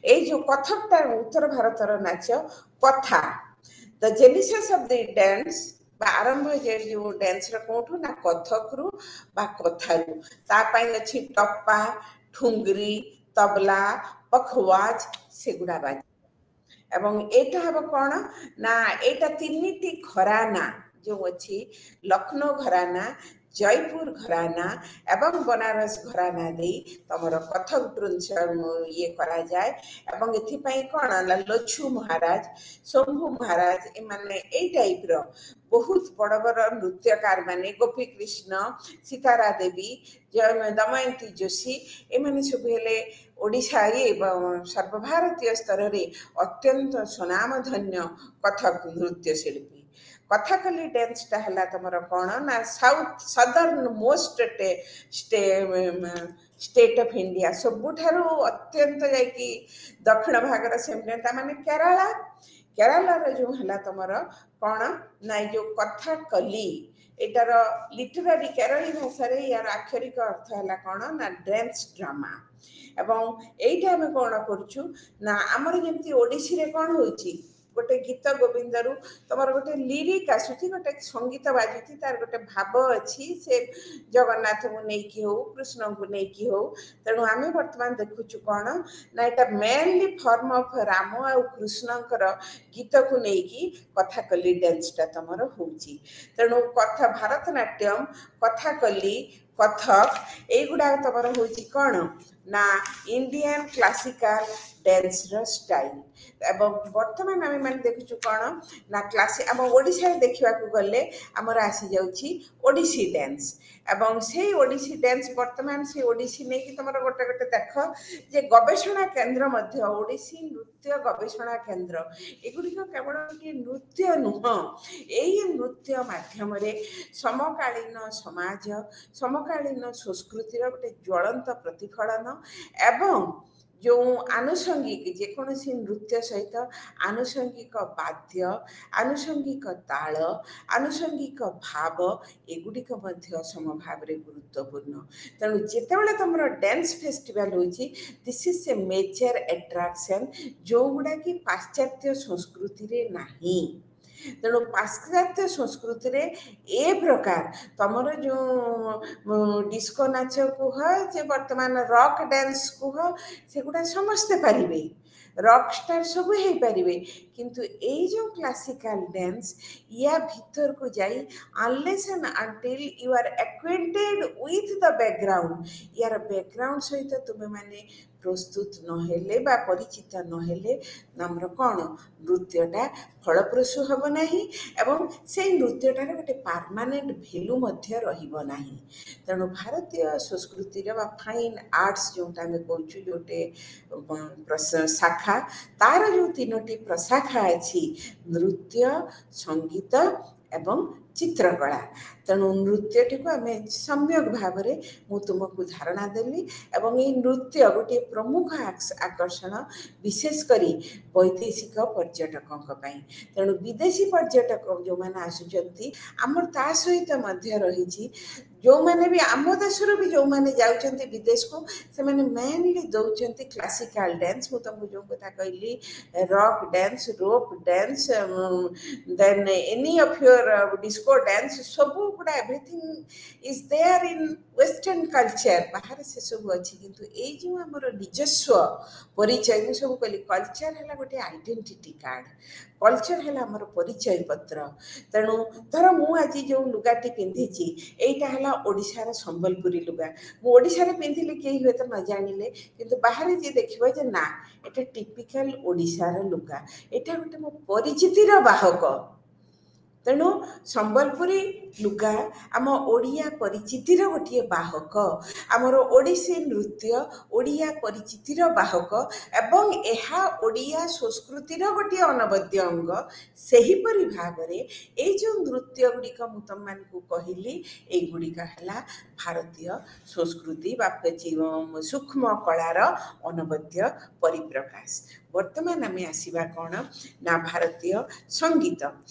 ये जो कथकटा उत्तर भारतर नाच कथा the genesis of the dance आरंभ जो डांस कौटू ना कथक रु बा कथारू तापाई अच्छी टप्पा ठुंगरी तबला पखवाज सेगुड़ा बाज ଏବଂ ଏଇଟା ହେବ କ'ଣ ନା ଏଇଟା ତିନିଟି ଘରାନା ଯେଉଁ ଅଛି, ଲକ୍ଷ୍ନୌ ଘରାନା, ଜୟପୁର ଘରାନା ଏବଂ ବନାରସ ଘରାନା ଦେଇ ତମର କଥକ ଇଏ କରାଯାଏ। ଏବଂ ଏଥିପାଇଁ କ'ଣ ନା ଲଛୁ ମହାରାଜ, ଶମ୍ଭୁ ମହାରାଜ, ଏମାନେ ଏଇ ଟାଇପ୍ର ବହୁତ ବଡ଼ ବଡ଼ ନୃତ୍ୟକାର ମାନେ, ଗୋପୀ କୃଷ୍ଣ, ସୀତାରା ଦେବୀ, ଦମୟନ୍ତୀ ଯୋଶୀ, ଏମାନେ ସବୁ ହେଲେ ଓଡ଼ିଶା ସର୍ବଭାରତୀୟ ସ୍ତରରେ ଅତ୍ୟନ୍ତ ସୁନାମଧନ୍ୟ କଥକ ନୃତ୍ୟଶିଳ୍ପୀ। କଥାକଲି ଡ୍ୟାନ୍ସଟା ହେଲା ତମର କ'ଣ ନା southern most state of India, ସବୁଠାରୁ ଅତ୍ୟନ୍ତ ଯାଇକି ଦକ୍ଷିଣ ଭାଗର ସେମିତି ମାନେ କେରଳର ଯେଉଁ ହେଲା ତମର କ'ଣ ନା ଏଇ ଯେଉଁ କଥାକଲି, ଏଇଟାର ଲିଟରାରୀ କେରଳୀ ଭାଷାରେ ୟାର ଆକ୍ଷରିକ ଅର୍ଥ ହେଲା କ'ଣ ନା ଡ୍ୟାନ୍ସ ଡ୍ରାମା। ଏବଂ ଏଇଟା ଆମେ କ'ଣ କରୁଛୁ ନା ଆମର ଯେମିତି ଓଡ଼ିଶୀରେ କ'ଣ ହେଉଛି, ଗୋଟେ ଗୀତ ଗୋବିନ୍ଦରୁ ତମର ଗୋଟେ ଲିରିକ୍ ଆସୁଛି, ଗୋଟେ ସଙ୍ଗୀତ ବାଜୁଛି, ତାର ଗୋଟେ ଭାବ ଅଛି, ସେ ଜଗନ୍ନାଥଙ୍କୁ ନେଇକି ହଉ, କୃଷ୍ଣଙ୍କୁ ନେଇକି ହଉ। ତେଣୁ ଆମେ ବର୍ତ୍ତମାନ ଦେଖୁଛୁ କ'ଣ ନା ଏଇଟା ମେନଲି ଫର୍ମ ଅଫ୍ ରାମ ଆଉ କୃଷ୍ଣଙ୍କର ଗୀତକୁ ନେଇକି କଥାକଲି ଡ୍ୟାନ୍ସଟା ତମର ହେଉଛି। ତେଣୁ ଭାରତନାଟ୍ୟମ, କଥାକଲି, କଥକ ଏଇଗୁଡ଼ାକ ତମର ହେଉଛି କ'ଣ ନା ଇଣ୍ଡିଆନ କ୍ଲାସିକାଲ ଡ୍ୟାନ୍ସର ଷ୍ଟାଇଲ। ଏବଂ ବର୍ତ୍ତମାନ ଆମେ ମାନେ ଦେଖୁଛୁ କ'ଣ ନା ଆମ ଓଡ଼ିଶାରେ ଦେଖିବାକୁ ଗଲେ ଆମର ଆସିଯାଉଛି ଓଡ଼ିଶୀ ଡ୍ୟାନ୍ସ। ଏବଂ ସେଇ ଓଡ଼ିଶୀ ଡ୍ୟାନ୍ସ ବର୍ତ୍ତମାନ ସେ ଓଡ଼ିଶୀ ନେଇକି ତମର ଗୋଟେ ଗୋଟେ ଦେଖ ଯେ ଗବେଷଣା କେନ୍ଦ୍ର ମଧ୍ୟ, ଓଡ଼ିଶୀ ନୃତ୍ୟ ଗବେଷଣା କେନ୍ଦ୍ର, ଏଗୁଡ଼ିକ କେବଳ ଗୋଟିଏ ନୃତ୍ୟ ନୁହଁ, ଏଇ ନୃତ୍ୟ ମାଧ୍ୟମରେ ସମକାଳୀନ ସମାଜ, ସମକାଳୀନ ସଂସ୍କୃତିର ଗୋଟେ ଜ୍ୱଳନ୍ତ ପ୍ରତିଫଳନ ଏବଂ ଯେଉଁ ଆନୁଷଙ୍ଗିକ ଯେକୌଣସି ନୃତ୍ୟ ସହିତ ଆନୁଷଙ୍ଗିକ ବାଦ୍ୟ, ଆନୁଷଙ୍ଗିକ ତାଳ, ଆନୁଷଙ୍ଗିକ ଭାବ, ଏଗୁଡ଼ିକ ମଧ୍ୟ ସମଭାବରେ ଗୁରୁତ୍ୱପୂର୍ଣ୍ଣ। ତେଣୁ ଯେତେବେଳେ ତମର ଡ୍ୟାନ୍ସ ଫେଷ୍ଟିଭାଲ ହେଉଛି, this is a major attraction ଯେଉଁଗୁଡ଼ାକି ପାଶ୍ଚାତ୍ୟ ସଂସ୍କୃତିରେ ନାହିଁ। ତେଣୁ ପାଶ୍ଚାତ୍ୟ ସଂସ୍କୃତିରେ ଏ ପ୍ରକାର ତମର ଯେଉଁ ଡିସ୍କୋ ନାଚ କୁହ, ଯେ ବର୍ତ୍ତମାନ ରକ୍ ଡ୍ୟାନ୍ସ କୁହ, ସେଗୁଡ଼ା ସମସ୍ତେ ପାରିବେ, ରକ୍ ଷ୍ଟାର ସବୁ ହେଇପାରିବେ। କିନ୍ତୁ ଏଇ ଯେଉଁ କ୍ଲାସିକାଲ ଡ୍ୟାନ୍ସ, ୟା ଭିତରକୁ ଯାଇ unless and until you are acquainted with the background, ୟାର ବ୍ୟାକଗ୍ରାଉଣ୍ଡ ସହିତ ତୁମେମାନେ ପ୍ରସ୍ତୁତ ନହେଲେ ବା ପରିଚିତ ନହେଲେ ଆମର କ'ଣ ନୃତ୍ୟଟା ଫଳପ୍ରସୂ ହେବ ନାହିଁ ଏବଂ ସେଇ ନୃତ୍ୟଟାର ଗୋଟେ ପାର୍ମାନେଣ୍ଟ ଭ୍ୟାଲୁ ମଧ୍ୟ ରହିବ ନାହିଁ। ତେଣୁ ଭାରତୀୟ ସଂସ୍କୃତିର ବା ଫାଇନ୍ ଆର୍ଟସ୍ ଯେଉଁଟା ଆମେ କହୁଛୁ, ଗୋଟେ ଶାଖା, ତାର ଯେଉଁ ତିନୋଟି ପ୍ରଶାଖା ଅଛି, ନୃତ୍ୟ, ସଙ୍ଗୀତ ଏବଂ ଚିତ୍ରକଳା। ତେଣୁ ନୃତ୍ୟଟିକୁ ଆମେ ସମ୍ୟକ ଭାବରେ ମୁଁ ତୁମକୁ ଧାରଣା ଦେଲି ଏବଂ ଏଇ ନୃତ୍ୟ ଗୋଟିଏ ପ୍ରମୁଖ ଆକର୍ଷଣ ବିଶେଷ କରି ବୈଦେଶିକ ପର୍ଯ୍ୟଟକଙ୍କ ପାଇଁ। ତେଣୁ ବିଦେଶୀ ପର୍ଯ୍ୟଟକ ଯେଉଁମାନେ ଆସୁଛନ୍ତି, ଆମର ତା ସହିତ ମଧ୍ୟ ରହିଛି ଯେଉଁମାନେ ବି ଆମ ଦେଶରୁ ବି ଯେଉଁମାନେ ଯାଉଛନ୍ତି ବିଦେଶକୁ, ସେମାନେ ମେନଲି ଦେଉଛନ୍ତି କ୍ଲାସିକାଲ ଡ୍ୟାନ୍ସ। ମୁଁ ତୁମକୁ ଯେଉଁ କଥା କହିଲି, rock dance, rope dance, then any of your disco dance, ସବୁ ଗୁଡ଼ା everything is there in western culture, ବାହାରେ ସେସବୁ ଅଛି। କିନ୍ତୁ ଏଇ ଯେଉଁ ଆମର ନିଜସ୍ୱ ପରିଚୟ, ମୁଁ ସବୁ କହିଲି କଲଚର ହେଲା ଗୋଟେ ଆଇଡେଣ୍ଟିଟି କାର୍ଡ଼, କଲଚର ହେଲା ଆମର ପରିଚୟ ପତ୍ର। ତେଣୁ ଧର ମୁଁ ଆଜି ଯେଉଁ ଲୁଗାଟି ପିନ୍ଧିଛି, ଏଇଟା ହେଲା ଓଡ଼ିଶାର ସମ୍ବଲପୁରୀ ଲୁଗା, ମୁଁ ଓଡ଼ିଶାରେ ପିନ୍ଧିଲି, କେହି ହୁଏତ ନ ଜାଣିଲେ, କିନ୍ତୁ ବାହାରେ ଯିଏ ଦେଖିବ ଯେ ନା ଏଇଟା ଟିପିକାଲ ଓଡ଼ିଶାର ଲୁଗା, ଏଇଟା ଗୋଟେ ମୋ ପରିଚିତିର ବାହକ। ତେଣୁ ସମ୍ବଲପୁରୀ ଲୁଗା ଆମ ଓଡ଼ିଆ ପରିଚିତିର ଗୋଟିଏ ବାହକ, ଆମର ଓଡ଼ିଶୀ ନୃତ୍ୟ ଓଡ଼ିଆ ପରିଚିତିର ବାହକ ଏବଂ ଏହା ଓଡ଼ିଆ ସଂସ୍କୃତିର ଗୋଟିଏ ଅନବଦ୍ୟ ଅଙ୍ଗ। ସେହିପରି ଭାବରେ ଏଇ ଯେଉଁ ନୃତ୍ୟ ଗୁଡ଼ିକ ମୁଁ ତୁମମାନଙ୍କୁ କହିଲି, ଏଇଗୁଡ଼ିକ ହେଲା ଭାରତୀୟ ସଂସ୍କୃତି ବା ସୂକ୍ଷ୍ମ କଳାର ଅନବଦ୍ୟ ପରିପ୍ରକାଶ। ବର୍ତ୍ତମାନ ଆମେ ଆସିବା କ'ଣ ନା ଭାରତୀୟ ସଙ୍ଗୀତ।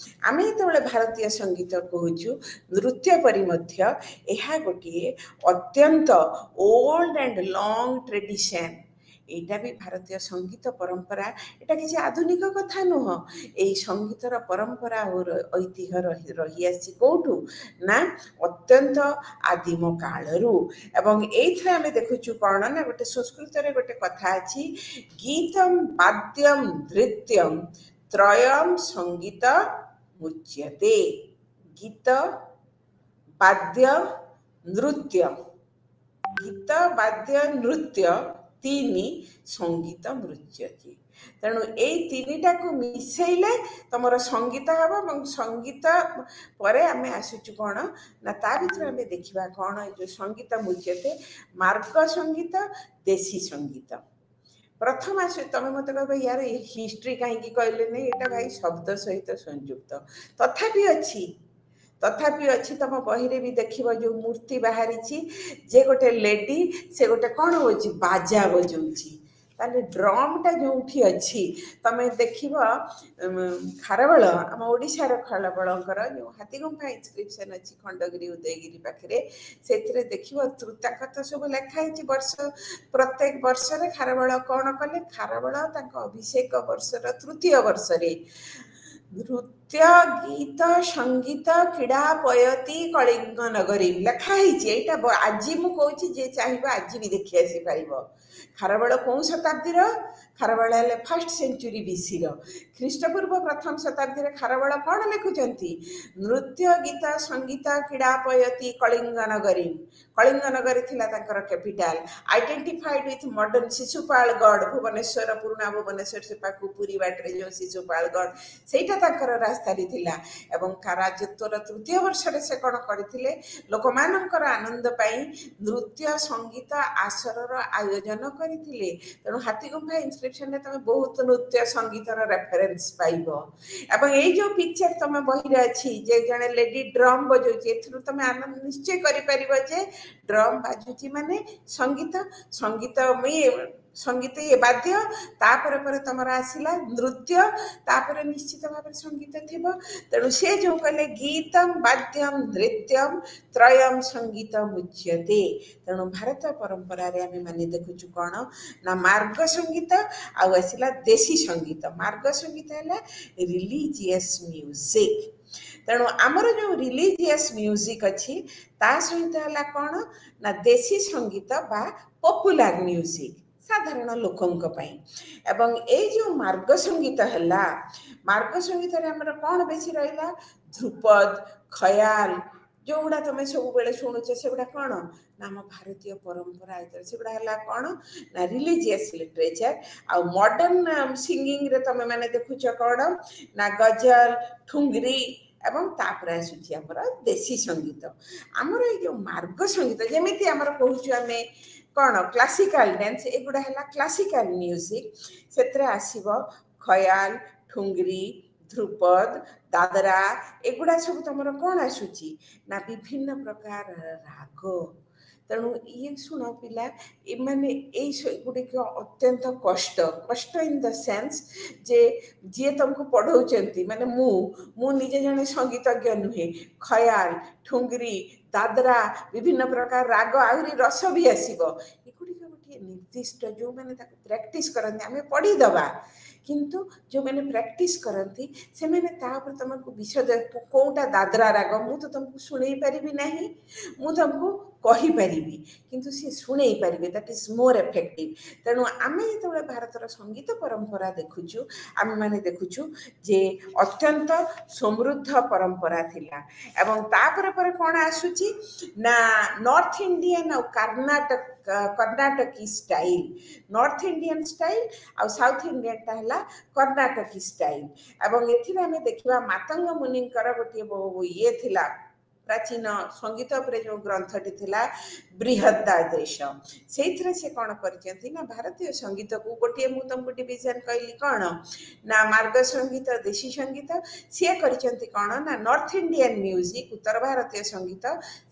ଆମେ ଯେତେବେଳେ ଭାରତୀୟ ସଙ୍ଗୀତ କହୁଛୁ, ନୃତ୍ୟ ପରି ମଧ୍ୟ ଏହା ଗୋଟିଏ ଅତ୍ୟନ୍ତ ଓଲ୍ଡ ଆଣ୍ଡ ଲଙ୍ଗ ଟ୍ରେଡିସନ୍, এইটা ବି ଭାରତୀୟ ସଙ୍ଗୀତ ପରମ୍ପରା। ଏଇଟା କିଛି ଆଧୁନିକ କଥା ନୁହଁ। ଏଇ ସଙ୍ଗୀତର ପରମ୍ପରା ଆଉ ଐତିହ୍ୟ ରହିଆସିଛି କୋଉଠୁ ନା ଅତ୍ୟନ୍ତ ଆଦିମ କାଳରୁ। ଏବଂ ଏଇଥିରେ ଆମେ ଦେଖୁଛୁ କ'ଣ ନା ଗୋଟେ ସଂସ୍କୃତରେ ଗୋଟେ କଥା ଅଛି, ଗୀତମ୍ ବାଦ୍ୟମ୍ ନୃତ୍ୟମ୍ ତ୍ରୟମ୍ ସଙ୍ଗୀତ ମୁଚ୍ୟତେ। ଗୀତ ବାଦ୍ୟ ନୃତ୍ୟ, ଗୀତ ବାଦ୍ୟ ନୃତ୍ୟ ତିନି ସଙ୍ଗୀତ ମୁଚ୍ୟତେ। ତେଣୁ ଏଇ ତିନିଟାକୁ ମିଶେଇଲେ ତମର ସଙ୍ଗୀତ ହେବ। ଏବଂ ସଙ୍ଗୀତ ପରେ ଆମେ ଆସୁଛୁ କ'ଣ ନା ତା ଭିତରେ ଆମେ ଦେଖିବା କ'ଣ ଏଇ ଯେଉଁ ସଙ୍ଗୀତ ମୁଚ୍ୟତେ, ମାର୍ଗ ସଙ୍ଗୀତ, ଦେଶୀ ସଙ୍ଗୀତ। ପ୍ରଥମ ଆସୁ ତମେ ମୋତେ କହିବ ୟାର ହିଷ୍ଟ୍ରି କାହିଁକି କହିଲେନି, ଏଇଟା ଭାଇ ଶବ୍ଦ ସହିତ ସଂଯୁକ୍ତ। ତଥାପି ଅଛି ତମ ବହିରେ ବି ଦେଖିବ ଯେଉଁ ମୂର୍ତ୍ତି ବାହାରିଛି ଯେ ଗୋଟେ ଲେଡି ସେ ଗୋଟେ କ'ଣ ହେଉଛି ବାଜା ବଜାଉଛି। ତାହେଲେ ଡ୍ରମ୍ଟା ଯେଉଁଠି ଅଛି ତମେ ଦେଖିବ ଖାରବେଳ, ଆମ ଓଡ଼ିଶାର ଖାରବେଳଙ୍କର ଯେଉଁ ହାତୀଗୁମ୍ଫା ଇନ୍ସକ୍ରିପସନ୍ ଅଛି ଖଣ୍ଡଗିରି ଉଦୟଗିରି ପାଖରେ, ସେଥିରେ ଦେଖିବ ତାଙ୍କର ତ ସବୁ ଲେଖା ହେଇଛି ପ୍ରତ୍ୟେକ ବର୍ଷରେ ଖାରବେଳ କ'ଣ କଲେ। ଖାରବେଳ ତାଙ୍କ ଅଭିଷେକ ବର୍ଷର ତୃତୀୟ ବର୍ଷରେ ନୃତ୍ୟ ଗୀତ ସଙ୍ଗୀତ କ୍ରୀଡ଼ା ପୟତି କଳିଙ୍ଗ ନଗରୀ ଲେଖା ହେଇଛି। ଏଇଟା ଆଜି ମୁଁ କହୁଛି, ଯିଏ ଚାହିଁବ ଆଜି ବି ଦେଖି ଆସିପାରିବ। ଖାରବେଳ କେଉଁ ଶତାବ୍ଦୀର? ଖାରବେଳ ହେଲେ 1st ସେଞ୍ଚୁରୀ BCର। ଖ୍ରୀଷ୍ଟପୂର୍ବ 1ମ ଶତାବ୍ଦୀରେ ଖାରବେଳ କ'ଣ ଲେଖୁଛନ୍ତି? ନୃତ୍ୟ ଗୀତ ସଙ୍ଗୀତ କ୍ରୀଡ଼ା ପୟତି କଳିଙ୍ଗ ନଗରୀ। କଳିଙ୍ଗ ନଗରୀ ଥିଲା ତାଙ୍କର capital. Identified with modern Sisupalgarh, Bhubaneswar ପୁରୁଣା ଭୁବନେଶ୍ୱର ସେ ପାଖକୁ ପୁରୀ ବାଟରେ ଯେଉଁ ଶିଶୁପାଳଗଡ଼, ସେଇଟା ତାଙ୍କର ରାଜଧାନୀ ଥିଲା। ଏବଂ ରାଜତ୍ୱର ତୃତୀୟ ବର୍ଷରେ ସେ କ'ଣ କରିଥିଲେ, ଲୋକମାନଙ୍କର ଆନନ୍ଦ ପାଇଁ ନୃତ୍ୟ ସଙ୍ଗୀତ ଆସରର ଆୟୋଜନ କରିଥିଲେ। ତେଣୁ ହାତୀଗୁମ୍ଫା ଇନ୍ସକ୍ରିପସନରେ ତମେ ବହୁତ ନୃତ୍ୟ ସଙ୍ଗୀତର ରେଫରେନ୍ସ ପାଇବ। ଏବଂ ଏଇ ଯେଉଁ ପିକ୍ଚର ତମ ବହିରେ ଅଛି ଯେ ଜଣେ ଲେଡି ଡ୍ରମ୍ ବଜାଉଛି, ଏଥିରୁ ତମେ ଆନନ୍ଦ ନିଶ୍ଚୟ କରିପାରିବ ଯେ ଡ୍ରମ୍ ବାଜୁଛି ମାନେ ସଙ୍ଗୀତ, ସଙ୍ଗୀତ ଇଏ ବାଦ୍ୟ, ତାପରେ ପରେ ତମର ଆସିଲା ନୃତ୍ୟ, ତାପରେ ନିଶ୍ଚିତ ଭାବରେ ସଙ୍ଗୀତ ଥିବ। ତେଣୁ ସେ ଯେଉଁ କହିଲେ ଗୀତମ୍ ବାଦ୍ୟମ୍ ନୃତ୍ୟମ୍ ତ୍ରୟମ୍ ସଙ୍ଗୀତ ମୁଚ୍ୟତେ। ତେଣୁ ଭାରତ ପରମ୍ପରାରେ ଆମେ ମାନେ ଦେଖୁଛୁ କ'ଣ ନା ମାର୍ଗ ସଙ୍ଗୀତ ଆଉ ଆସିଲା ଦେଶୀ ସଙ୍ଗୀତ। ମାର୍ଗ ସଙ୍ଗୀତ ହେଲା ରିଲିଜିୟସ୍ ମ୍ୟୁଜିକ୍। ତେଣୁ ଆମର ଯେଉଁ ରିଲିଜିୟସ୍ ମ୍ୟୁଜିକ୍ ଅଛି ତା ସହିତ ହେଲା କ'ଣ ନା ଦେଶୀ ସଙ୍ଗୀତ ବା ପପୁଲାର ମ୍ୟୁଜିକ୍ ସାଧାରଣ ଲୋକଙ୍କ ପାଇଁ। ଏବଂ ଏଇ ଯେଉଁ ମାର୍ଗ ସଙ୍ଗୀତ ହେଲା, ମାର୍ଗ ସଙ୍ଗୀତରେ ଆମର କ'ଣ ବେଶୀ ରହିଲା? ଧ୍ରୁପଦ, ଖୟାଲ, ଯେଉଁଗୁଡ଼ା ତମେ ସବୁବେଳେ ଶୁଣୁଛ ସେଗୁଡ଼ା କ'ଣ ନା ଆମ ଭାରତୀୟ ପରମ୍ପରା ଭିତରେ ସେଗୁଡ଼ା ହେଲା କ'ଣ ନା ରିଲିଜିୟସ୍ ଲିଟରେଚର। ଆଉ ମଡର୍ଣ୍ଣ ସିଙ୍ଗିଂରେ ତମେ ମାନେ ଦେଖୁଛ କ'ଣ ନା ଗଜଲ, ଠୁଙ୍ଗରି ଏବଂ ତାପରେ ଆସୁଛି ଆମର ଦେଶୀ ସଙ୍ଗୀତ। ଆମର ଏଇ ଯେଉଁ ମାର୍ଗ ସଙ୍ଗୀତ ଯେମିତି ଆମର କହୁଛୁ ଆମେ କ'ଣ କ୍ଲାସିକାଲ ଡ୍ୟାନ୍ସ, ଏଗୁଡ଼ା ହେଲା କ୍ଲାସିକାଲ ମ୍ୟୁଜିକ୍। ସେଥିରେ ଆସିବ ଖୟାଲ, ଠୁଙ୍ଗରି, ଧ୍ରୁପଦ, ଦାଦରା, ଏଗୁଡ଼ା ସବୁ ତମର କ'ଣ ଆସୁଛି ନା ବିଭିନ୍ନ ପ୍ରକାର ରାଗ। ତେଣୁ ଇଏ ଶୁଣ ପିଲା, ଏମାନେ ଏଗୁଡ଼ିକ ଅତ୍ୟନ୍ତ କଷ୍ଟ ଇନ୍ ଦ ସେନ୍ସ ଯେ ଯିଏ ତମକୁ ପଢ଼ଉଛନ୍ତି ମାନେ ମୁଁ ନିଜେ ଜଣେ ସଙ୍ଗୀତଜ୍ଞ ନୁହେଁ। ଖୟାଲ, ଠୁଙ୍ଗରି, ଦାଦରା, ବିଭିନ୍ନ ପ୍ରକାର ରାଗ, ଆହୁରି ରସ ବି ଆସିବ। ଏଗୁଡ଼ିକ ଗୋଟିଏ ନିର୍ଦ୍ଦିଷ୍ଟ, ଯେଉଁମାନେ ତାକୁ ପ୍ରାକ୍ଟିସ୍ କରନ୍ତି ଆମେ ପଢ଼ିଦେବା, କିନ୍ତୁ ଯେଉଁମାନେ ପ୍ରାକ୍ଟିସ୍ କରନ୍ତି ସେମାନେ ତା ଉପରେ ତମକୁ ବିଷୟ କେଉଁଟା ଦାଦରା ରାଗ ମୁଁ ତ ତମକୁ ଶୁଣେଇ ପାରିବି ନାହିଁ, ମୁଁ ତମକୁ କହିପାରିବି, କିନ୍ତୁ ସିଏ ଶୁଣେଇ ପାରିବେ। That is more effective. ତେଣୁ ଆମେ ଯେତେବେଳେ ଭାରତର ସଙ୍ଗୀତ ପରମ୍ପରା ଦେଖୁଛୁ, ଆମେମାନେ ଦେଖୁଛୁ ଯେ ଅତ୍ୟନ୍ତ ସମୃଦ୍ଧ ପରମ୍ପରା ଥିଲା। ଏବଂ ତାପରେ ପରେ କ'ଣ ଆସୁଛି ନା ନର୍ଥ ଇଣ୍ଡିଆନ୍ ଆଉ କର୍ଣ୍ଣାଟକୀ ଷ୍ଟାଇଲ୍। ନର୍ଥ ଇଣ୍ଡିଆନ୍ ଷ୍ଟାଇଲ୍ ଆଉ ସାଉଥ ଇଣ୍ଡିଆନ୍ଟା ହେଲା କର୍ଣ୍ଣାଟକୀ ଷ୍ଟାଇଲ୍। ଏବଂ ଏଥିରେ ଆମେ ଦେଖିବା ମାତଙ୍ଗ ମୁନିଙ୍କର ଗୋଟିଏ ଇଏ ଥିଲା, ପ୍ରାଚୀନ ସଙ୍ଗୀତ ଉପରେ ଯେଉଁ ଗ୍ରନ୍ଥଟି ଥିଲା ବୃହଦାଦେଶ, ସେଇଥିରେ ସେ କ'ଣ କରିଛନ୍ତି ନା ଭାରତୀୟ ସଙ୍ଗୀତକୁ ଗୋଟିଏ ମୁଁ ତମକୁ ଡିଭିଜନ କହିଲି କ'ଣ ନା ମାର୍ଗ ସଙ୍ଗୀତ, ଦେଶୀ ସଙ୍ଗୀତ। ସିଏ କରିଛନ୍ତି କ'ଣ ନା ନର୍ଥ ଇଣ୍ଡିଆନ୍ ମ୍ୟୁଜିକ୍ ଉତ୍ତର ଭାରତୀୟ ସଙ୍ଗୀତ,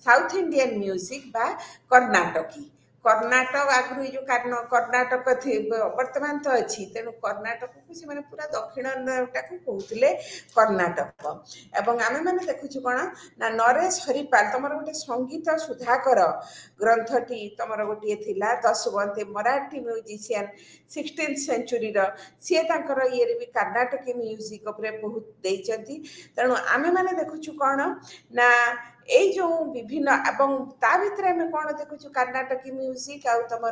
ସାଉଥ ଇଣ୍ଡିଆନ୍ ମ୍ୟୁଜିକ୍ ବା କର୍ଣ୍ଣାଟକୀ। कर्णाटक आगु जो कर्णाटक थी वर्तमान तो अच्छी तेणु कर्णाटक को से पूरा दक्षिण टाक कहते कर्णाटक एवं आम मैंने देखुचु कौन ना नरेश हरिपाल तुम गोटे संगीत सुधाकर ग्रंथटी तुम गोटे थी दशवंती मराठी म्यूजिशियन 16th सेंचुरी सी ये भी कर्णाटक म्यूजिक बहुत देती तेणु आम मैंने देखुचु कौन ना এই जो विभिन्न एवं ता भितर आम कौन देखु कर्णाटकी म्यूजिक आउ तुम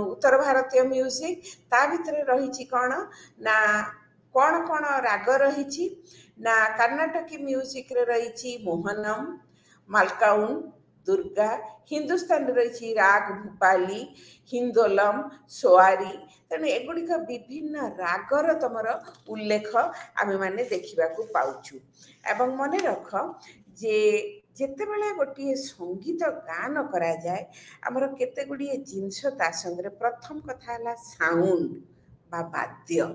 उत्तर भारतीय म्यूजिक ता भितर रही कौन ना कौन कौन राग रही ना कर्णाटकी म्यूजिक रही मोहनम मालकाउन दुर्गा हिंदुस्तान रही राग भूपाली हिंदोलम सोआरी तेणु एगुड़िक विभिन्न रागर तुमर उल्लेख आम मैंने देखा पाऊँ एवं मन रख जे जिते बड़े गोटे संगीत गान करा जाए आमर केते गुड़िए जिनस ता संगे प्रथम कथा है साउंड बा वाद्य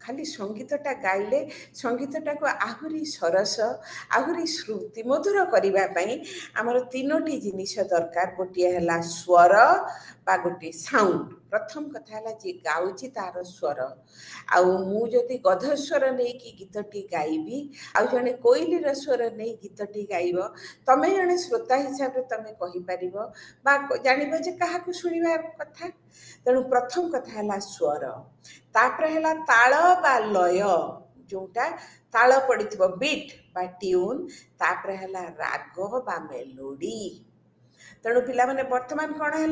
खाली संगीतटा गाइले संगीतटा को आहुरी सरस आहुरी श्रुति मधुर करने आमर तीनोटी जिनिस दरकार गोटे है स्वर बा गोटे साउंड प्रथम कथा है जी गाँची तार स्वर आदि गध स्वर नहीं कि गीतटी गाइबी आउ जड़े कोइलीर स्वर नहीं गीतटी गाइब तमें जड़े श्रोता हिसाब से तुम कहीपर जान जे क्या शुणवार कथा तेणु प्रथम कथा है स्वर तापर है ताल बा लय जोटा ताल पड़ी बीट बा ट्यून तापर है राग बा मेलोडी तेणु पिला माने वर्तमान कौन है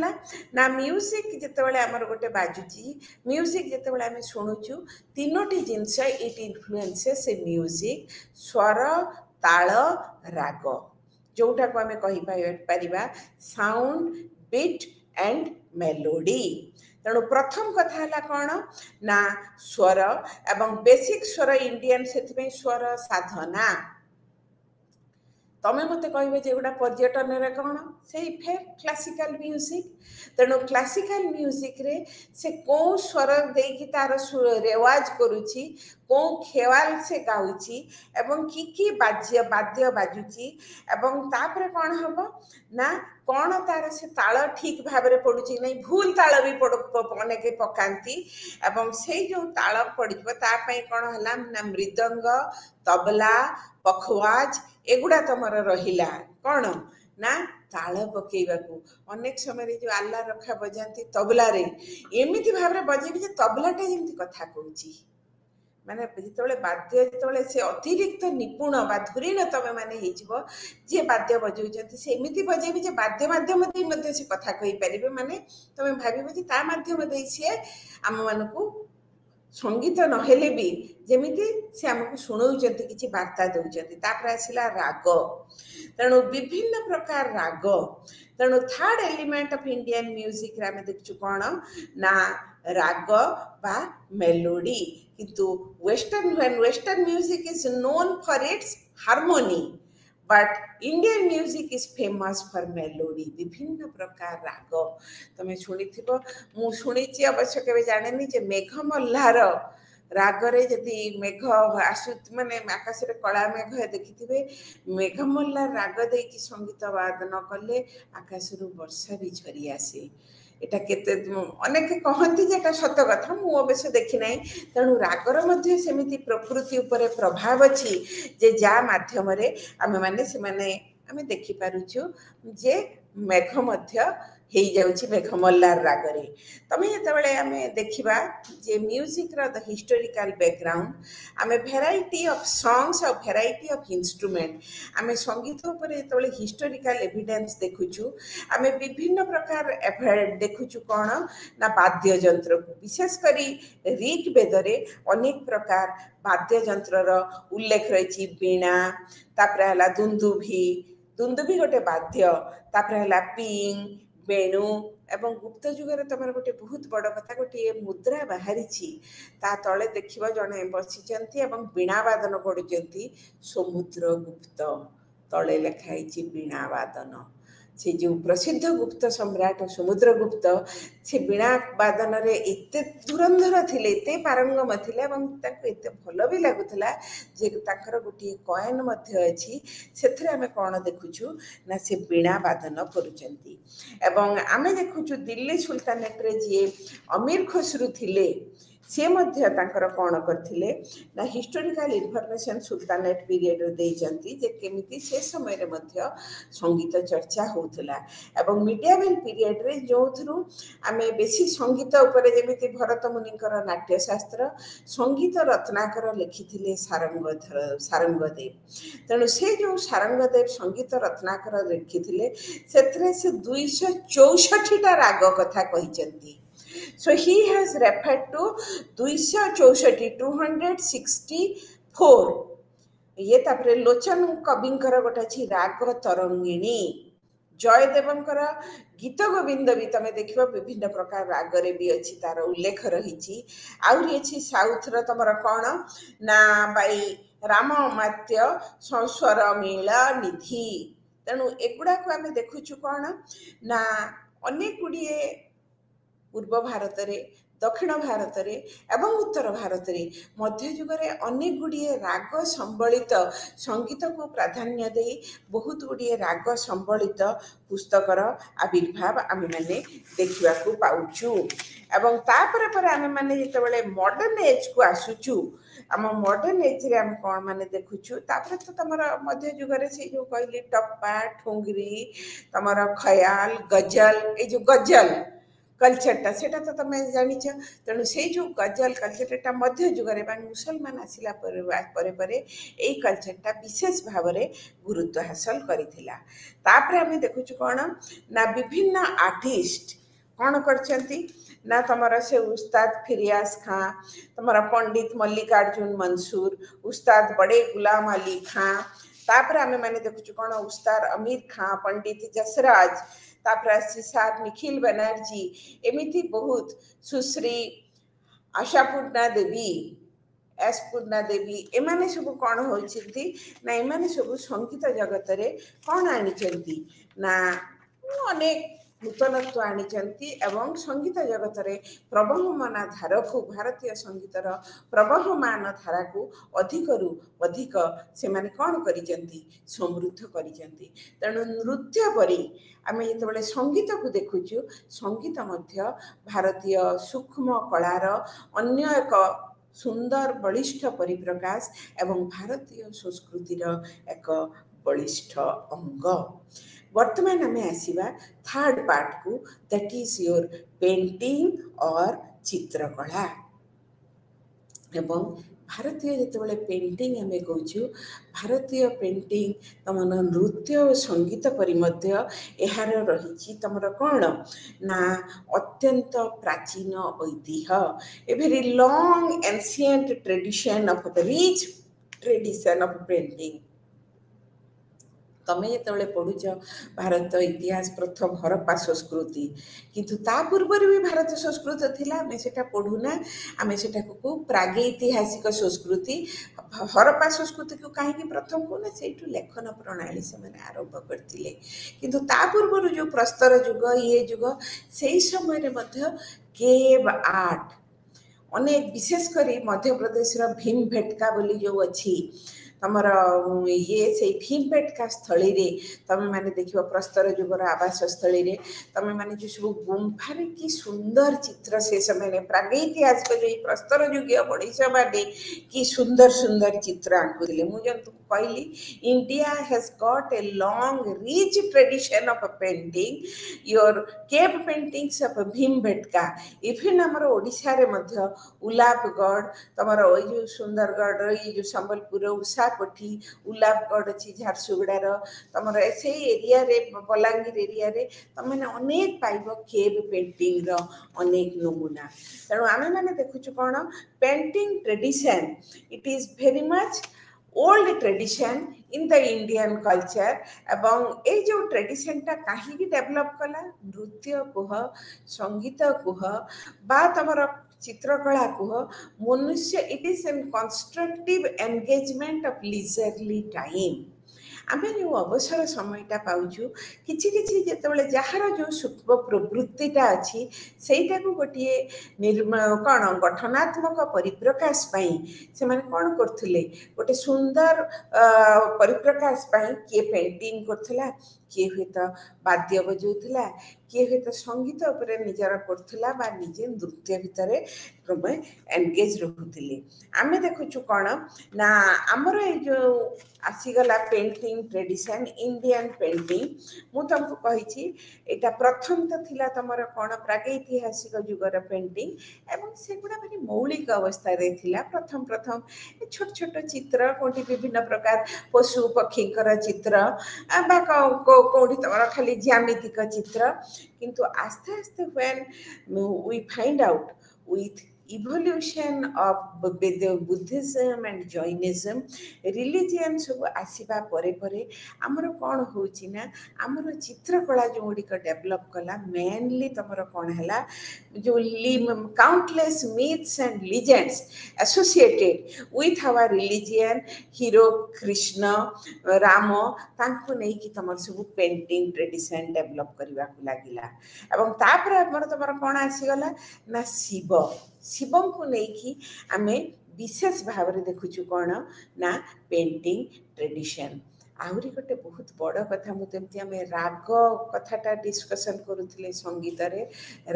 ना म्यूजिक जितेबाला आमर गोटे बाजुची म्यूजिक जितेबाला आम शुणुचु तीनोटी जिनस इट इनफ्लुएंसेस ए म्यूजिक स्वर ताल राग जोटा को आम कहीपर साउंड बीट एंड मेलोडी तेणु प्रथम कथा है कौन ना स्वर एवं बेसिक स्वर इंडियन से स्वर साधना तमें मत कहे गोटा पर्यटन कौन से फेर क्लासिकल म्यूजिक तेणु क्लासिकल म्यूजिक रे से कौ स्वर देकी तार रेवाज करुची कौ खेवाल से गाउची एवं की बाज्य वाद्य बाजुची एवं तापर कौन हम ना कौन तार से ताल ठीक भाव में पड़ुची नहीं भूल ताल भी अनेक पकाती एवं से जो ताल पड़ो तापाई कौन है ना मृदंग तबला पखवाज एगुड़ा तुमर रहिला कौन ना ताल पकेबाकू अनेक समय जो आल्ला रखा बजाती तबला रे एमती भाव में बजेबी तबलाटा जमी कथा कहूँ माने जिते वाद्य जिते से अतिरिक्त निपुण बा धुरीण तमें मैंने जी वाद्य बजाऊँ से एमती बजेबी जे वाद्य माध्यम से कथा कहीपर माने तुम भाव ता मध्यम सी आम मानू संगीत नहेले भी जमीती से आमको शुणाऊँ कि वार्ता दौरान आसला राग तेणु विभिन्न प्रकार राग तेणु third element of Indian music आम देखु कौन ना राग बा मेलोडी किंतु western music is known for its harmony but Indian music is famous for melody विभिन्न प्रकार राग तुम शुणी मु शुणी अवश्य के जाने जे मेघ मल्हार रागरे जदि मेघ आसु माने आकाश कला मेघ देखिथे मेघ मल्हार राग देकी संगीत वादन कले आकाश वर्षा भी झरी आसे एटा केते अनेक कहती जे सत कथा मु अवश्य देखी ना तेणु रागर मध्य सेमिति प्रकृति उपरे प्रभाव अच्छी जे जा माध्यम आम मैंने से आम देखिपुँ जे मेघ मध्य हो जाऊँगी मेघ मल्हार रागरे तमें जिते आम देखा जे म्यूजिक द हिस्टोरिकल बैकग्राउंड आम भेराइटी ऑफ सॉन्ग्स और भेराइटी ऑफ इंस्ट्रूमेंट आम संगीत उपर जो हिस्टोरिकल एविडेंस देखुचु आम विभिन्न प्रकार देखुचु कौन ना वाद्य यंत्र को विशेषकर ऋग वेदरे अनेक प्रकार वाद्य यंत्र उल्लेख रही वीणा तापर है दुंदुभी दुंदुभी गोटे वाद्य तापर है पिंग वेणु एवं गुप्त जुगर तुम गोटे बहुत बड़ कथा गोटे मुद्रा बाहरी ता तले देख जड़े बसी वीणा वादन करुँच समुद्र गुप्त तले लिखाई वीणा वादन से जो प्रसिद्ध गुप्त सम्राट समुद्रगुप्त से वीणा वादन रे एते धुरंधर थिले एते पारंगम थिले एवं ताको एते भल भी लागुतला जे ताकर गोटे कॉइन मध्ये अछि सेथरे आमे कोन देखुछु ना से वीणा वादन करूचंती एवं आमे देखुछु दिल्ली सुल्तानेट रे जे अमीर खुसरू थिले से मध्य तांकर कोन करथिले ना हिस्टोरिकल इन्फॉर्मेशन सुल्तानेट पीरियड रे देइचंती जे केमिति से समय रे मध्य संगीत चर्चा होउथला एवं मिडियावेल पीरियड रे जोथरु आमे बेसी संगीत उपरे जेमिति भरत मुनिकर नाट्यशास्त्र संगीत रत्नाकर लिखिथिले सारंगदेव तेणु से जो सारंगदेव संगीत रत्नाकर लिखिथिले सेथरे से 264 टा राग कथा कहिचंती so he has referred to 264 ये तापरे लोचन कविंकर गोटे अछि राग तरंगिणी जयदेवंकर गीत गोविंद भी तमे देखिबो विभिन्न प्रकार राग रे भी अछि तार उल्लेख रहिछि आउरी अछि साउथ र तमर कोन ना बाई राम अमात्य संस्वर मेला निधि तेणु एगुड़ा को आमे देखुछु कोन ना अनेक गुड़िए पूर्व भारत रे दक्षिण भारत रे एवं उत्तर भारत रे मध्य युग रे अनेक गुड़िए राग संबलित संगीत को प्राधान्य दे बहुत गुड़िए राग संबलित पुस्तकर आविर्भाव आमे माने देखिबा को पाउछु एवं तापर पर आमे माने जेतेबेले मॉडर्न एज को आसुछु आम मॉडर्न एज रे आम कोन माने देखुछु तापर तो तमर मध्य युग रे से जो कहली टप्पा ठुंगरी तमर ख्याल गजल ए जो गजल कल्चरटा सेटा तो तमे जानिछ तेणु से जो गजल कल्चरटा मध्य युगरे मुसलमान आसिला परे परे एई कल्चरटा विशेष भाव रे गुरुत्व हासिल करिथिला तापर आमे देखुछु कोन ना विभिन्न आर्टिस्ट कोन करछंती ना तमरा से उस्ताद फिरियाज खां तमरा पंडित मल्लिकार्जुन मंसूर उस्ताद बड़े गुलाम अली खां तापर आमे माने देखुछु कोन उस्ताद अमीर खां पंडित जसराज तापर सिसार निखिल बनर्जी एमिति बहुत सुश्री आशापूर्णा देवी एसपूर्णा देवी एमाने सब कौन होइछंती ना एमाने सब संगीत जगत रे कौन आनिचंती ना अनेक नूतनत्व आनिचंती एवं संगीत जगत रे प्रवहमान धारा को भारतीय संगीतर प्रवहमान धारा को अधिकरु अधिक से माने कौन करिचंती समृद्ध करिचंती तेणु नृत्य परी आमे जेतेबेले संगीत को देखुछु संगीत मध्य भारतीय सूक्ष्म कलार अन्य एक सुंदर बलिष्ठ परिप्रकाश एवं भारतीय संस्कृतिर एक बलिष्ठ अंग वर्तमान आमे आसीबा थर्ड पार्ट को दैट इज योर पेंटिंग और चित्रकला एवं भारतीय जेतेबेले पेंटिंग आमे कहूछु भारतीय पेंटिंग तमन नृत्य और संगीत परि मध्य एहार रहिछि तमर कोन ना अत्यंत प्राचीन ऐतिह्य a very long ancient tradition of the rich tradition of painting तमे जेतेबेले पढुछ भारत इतिहास प्रथम हरप्पा संस्कृति किंतु ता पूर्व भी भारत संस्कृति थिला आमे सेटा पढुना आमे सेटा को प्रागैतिहासिक संस्कृति हरप्पा संस्कृति को कहीं प्रथम को ना सेठु लेखन प्रणाली से माने आरंभ करथिले किंतु ता पूर्व जो प्रस्तर युग ये युग सेही समय रे मध्य केव आर्ट अनेक विशेष करी मध्य प्रदेश रो भीमबेटका बोली जो अछि तमर ये से भीमबेटका स्थली रे तमे माने देखिबो प्रस्तर युगर आवास स्थली रे तमे माने जो सब गुम्फा रे की सुंदर चित्र से समय ने प्रागैतिहासिक जो प्रस्तर युगीय बड़ीसा बाडे की सुंदर सुंदर चित्र आंकुले मु जन तुम कहली India has got a long rich tradition of painting your cave paintings of Bhimbetka even हमर ओडिसा रे मध्य उलापगढ़ तमर ओइ जो सुंदरगढ़ ये जो संबलपुर उषा कोठी उलापगढ़ अच्छी झारसुगुड़ार तुम से एरिया रे बलांगीर एरिया रे तुम अनेक पाइब केव पेंटिंग रो अनेक नमूना तेणु आमे माने देखुछु कोन painting tradition it is very much old tradition in the Indian culture एवं ए जो ट्रेडिशन टा कहीं भी डेवलप कला नृत्य कुह संगीत कुह बा तमर चित्रकला कुह मनुष्य it is an constructive engagement of leisurely time आमे जो अवसर समयटा पाउछु किछि किछि जेतेबेले जହାର जो सूक्ष्म प्रवृत्तिटा अछि सेटा को गोटिए कण गठनात्मक परिप्रकाश पाई से माने कौन करथिले गोटे सुंदर परिप्रकाश पाई किए पेंटिंग करथिला किए हुए तो वाद्य बजाउथिला किए हुए तो संगीत उपरे निजर करथिला बा निजे नृत्य भितरे प्रमे एंगेज रहुथिले आमे देखुछु कौन ना हमर ए जो आसीगला पेंटिंग ट्रेडिशन इंडियन पेंटिंग मु तुमको कहिछि एटा प्रथम तो थिला तमर कौन प्रागैतिहासिक जुगर पेंटिंग एवं सेगुड़ा भारी मौलिक अवस्था रे थिला प्रथम प्रथम छोट छोट चित्र कोटी विभिन्न प्रकार पशु पक्षीकर चित्र बा कोठी तमर खाली ज्यामितिक चित्र किंतु आस्ते आस्ते when we find out with evolution of Buddhism and Jainism religion सब आसीबा परे परे आमर कौन होची ना आमर चित्रकला जो गुड़िक डेवलप कला मेनली तमर कौन हैला जो countless myths and legends associated with our religion hero Krishna Ram तांको नहीं कि तमर सब पेंटिंग ट्रेडिशन डेवलप करबा को लागिला एवं तापर हमर तमर कौन आसीगला ना शिव शिवं को नहीं कि आमे विशेष भाव में देखुछु कौन ना पेंटिंग ट्रेडिशन आहुरी गोटे बहुत बड़ कथा मुझे आम राग कथाटा डिस्कसन करुले संगीत रे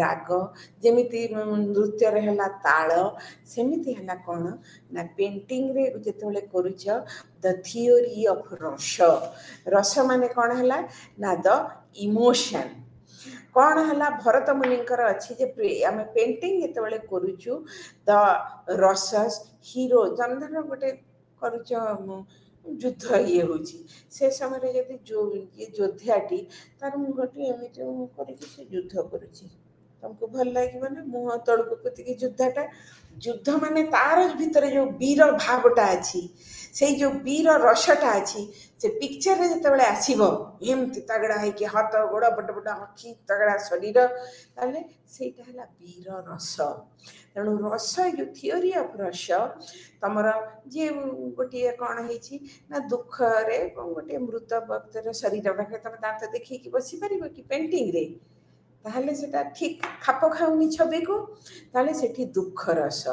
राग जमीती नृत्य है ताल सेमिति है कौन ना पेंटिंग रे जितेबाला करुच द थियोरी ऑफ रस रस माने कौन है ना द इमोशन कौन है भरत मुनिकर अच्छी जे आम पेंटिंग जितेबाला करुचु द रस हीरो जमधन गोटे करुच युद्ध ये होची से समय जदि जो ये योद्धाटी तार मुहटी एमती करके से युद्ध करुची तुमको भल लगे ना मुह तौक पोतिक युद्धाटा युद्ध माने तार भितर जो वीर भावटा अच्छी से जो वीर रसटा अच्छी से पिक्चर रे जितेबाला आसीबो एमती तगड़ा है कि हाथ गोड़ बड़ बड़ आखि तगड़ा शरीर ताले सेटा हला वीर रस तेणु रस जो थियोरी ऑफ रस तमर जे गोटे कौन है ना दुख रे गोटे मृत व्यक्तिर शरीर पाखे तुम दांत देखी बसी पार कि पेंटिंग रे ताहले सेटा ठीक खाप खाऊनी छवि को ताले सेठी दुख रस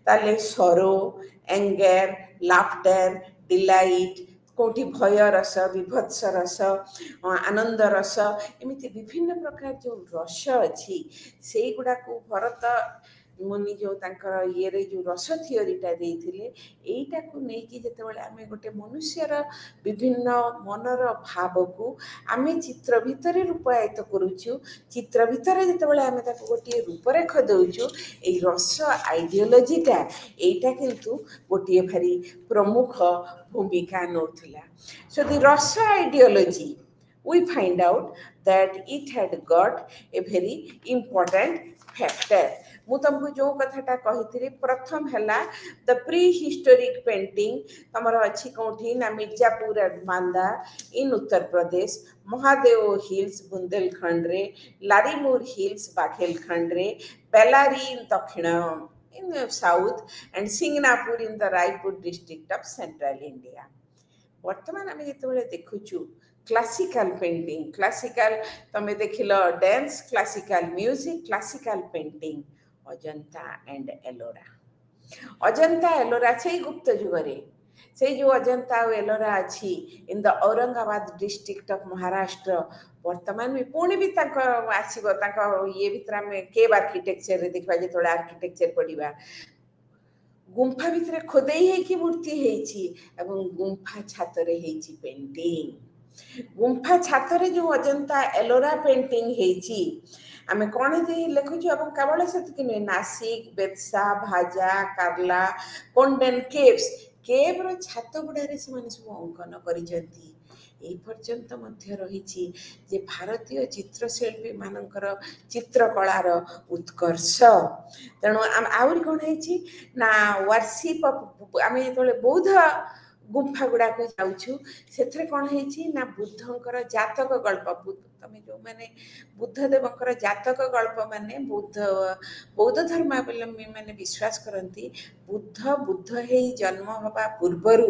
ताले सरो एंगर लाफ्टर डिलाइट कोठी भय रस विभत्स रस आनंद रस एमती विभिन्न प्रकार जो रस अच्छी से गुड़ा को भरत मुनि जो तांकर ये रे जो रस थियोरीटा देइथिले एइटा को नै कि जेतेबेले आमे गोटे मनुष्यर विभिन्न मनर भाव को आमे चित्र भितरे रूपायित करूछु चित्र भितरे जेतेबेले आमे ताको गोटे रूपरेख दउछु एई रस आइडियोलॉजीटा एइटा किंतु गोटे भारी प्रमुख भूमिका नोथिला सो द रस ideology we find out that it had got a very important factor मु तुमको जो कथाटा कही प्रथम है द प्री हिस्टोरिक पेंटिंग तमर अच्छी कौटी ना मिर्जापुर बांदा इन उत्तर प्रदेश महादेव हिल्स बुंदेलखंड रे लारीमूर हिल्स बाघेलखंड रे बेलारी इन दक्षिण in south and Singanpur in the Raipur district of central India वर्तमान आम जो देखुचु क्लासिकल पेंटिंग क्लासिकल तमें देखिल dance classical music classical painting Ajanta and Ellora से गुप्त जुगरे से जो अजंता और एलोरा अच्छी in the Aurangabad district of Maharashtra वर्तमान में पुणी भी आसो ये भर आम केव आर्किटेक्चर देखा जो आर्किटेक्चर पढ़ा गुंफा भितर खोदेई है मूर्ति है गुंफा छातरे पेंटिंग गुंफा छातरे जो अजंता एलोरा पेंटिंग है आम कौन लिखुचु केवल से नुहे नासिक बेतसा भाजा कार्ला कोंडेन केव्स केव छात गुड़े से सब अंकन करिसेंती पर्यंत रही जे भारतीय चित्रशिल्पी मानकर चित्रकलार उत्कर्ष तेणु आहरी कौन है ना वर्शिप आम जो बौद्ध गुंफा गुड़ा को जाऊँ से कौन है बुद्धंकर जातक गल्प तमें जो मैंने बुद्धदेवंकर जातक गल्प माने बौद्ध धर्मावलंबी मैंने विश्वास करती बुद्ध हे जन्म हवा पूर्वर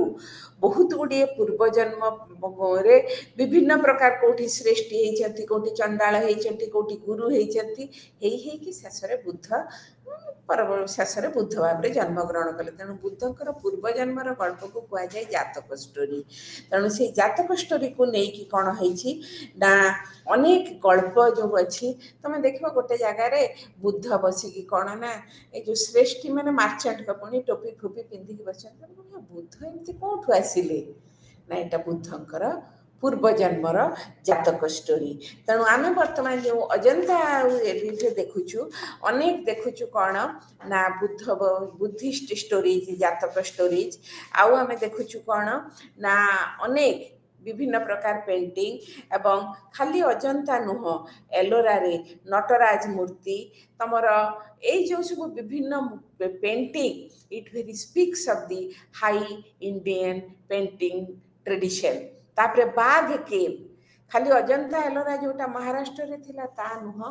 बहुत गुड़े पूर्व जन्म रे विभिन्न प्रकार कौटी श्रेष्ठी होती कौटी चंडाल होती कौटी गुरु होती शेष बुद्ध शेष बुद्ध भाव में जन्मग्रहण कले तेणु बुद्धंकर पूर्वजन्मर गल्प को कहुए जातक स्टोरी तेणु से जातक स्टोरी को लेकिन कौन है अनेक गल्प जो अच्छी तुम देख गोटे जगार बुद्ध बसिकी कौन ना ये जो श्रेष्ठी मैंने मार्चेंट कपुणी टोपी फूपी पिंधिकी बस बुद्ध एमती कौटू आसिले ना यहाँ बुद्धंकर पूर्वजन्मर जातक स्टोरी तेणु आम बर्तमान जो अजंता एलिटे देखुचु अनेक देखुचु कौन ना बुद्धिस्ट स्टोरीज जातक स्टोरीज आउ आम देखुचु कौन ना अनेक विभिन्न प्रकार पेंटिंग एवं खाली अजंता नुह एलोरा रे नटराज मूर्ति तमर ए जो सब विभिन्न painting it very speaks of the high Indian painting tradition तापरे बाघ केव खाली अजंता एलोरा जोटा महाराष्ट्र रे थिला ता नुह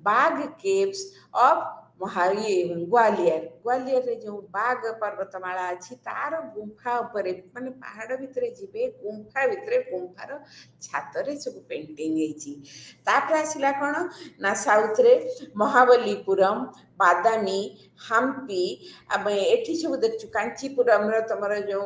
बाघ केव्स ऑफ ग्वालियर रे जो बाघ पर्वतमाला अच्छी तार गुंफा उपरे माने पहाड़ भितरे जिबे गुंफा भितरे गुंफार छातरे सब पेंटिंग हेची तापर आसिला कोन ना साउथ रे महाबलीपुरम बादामी हम्पी अब एठी सब देखछु कांचीपुरम रो तमर जो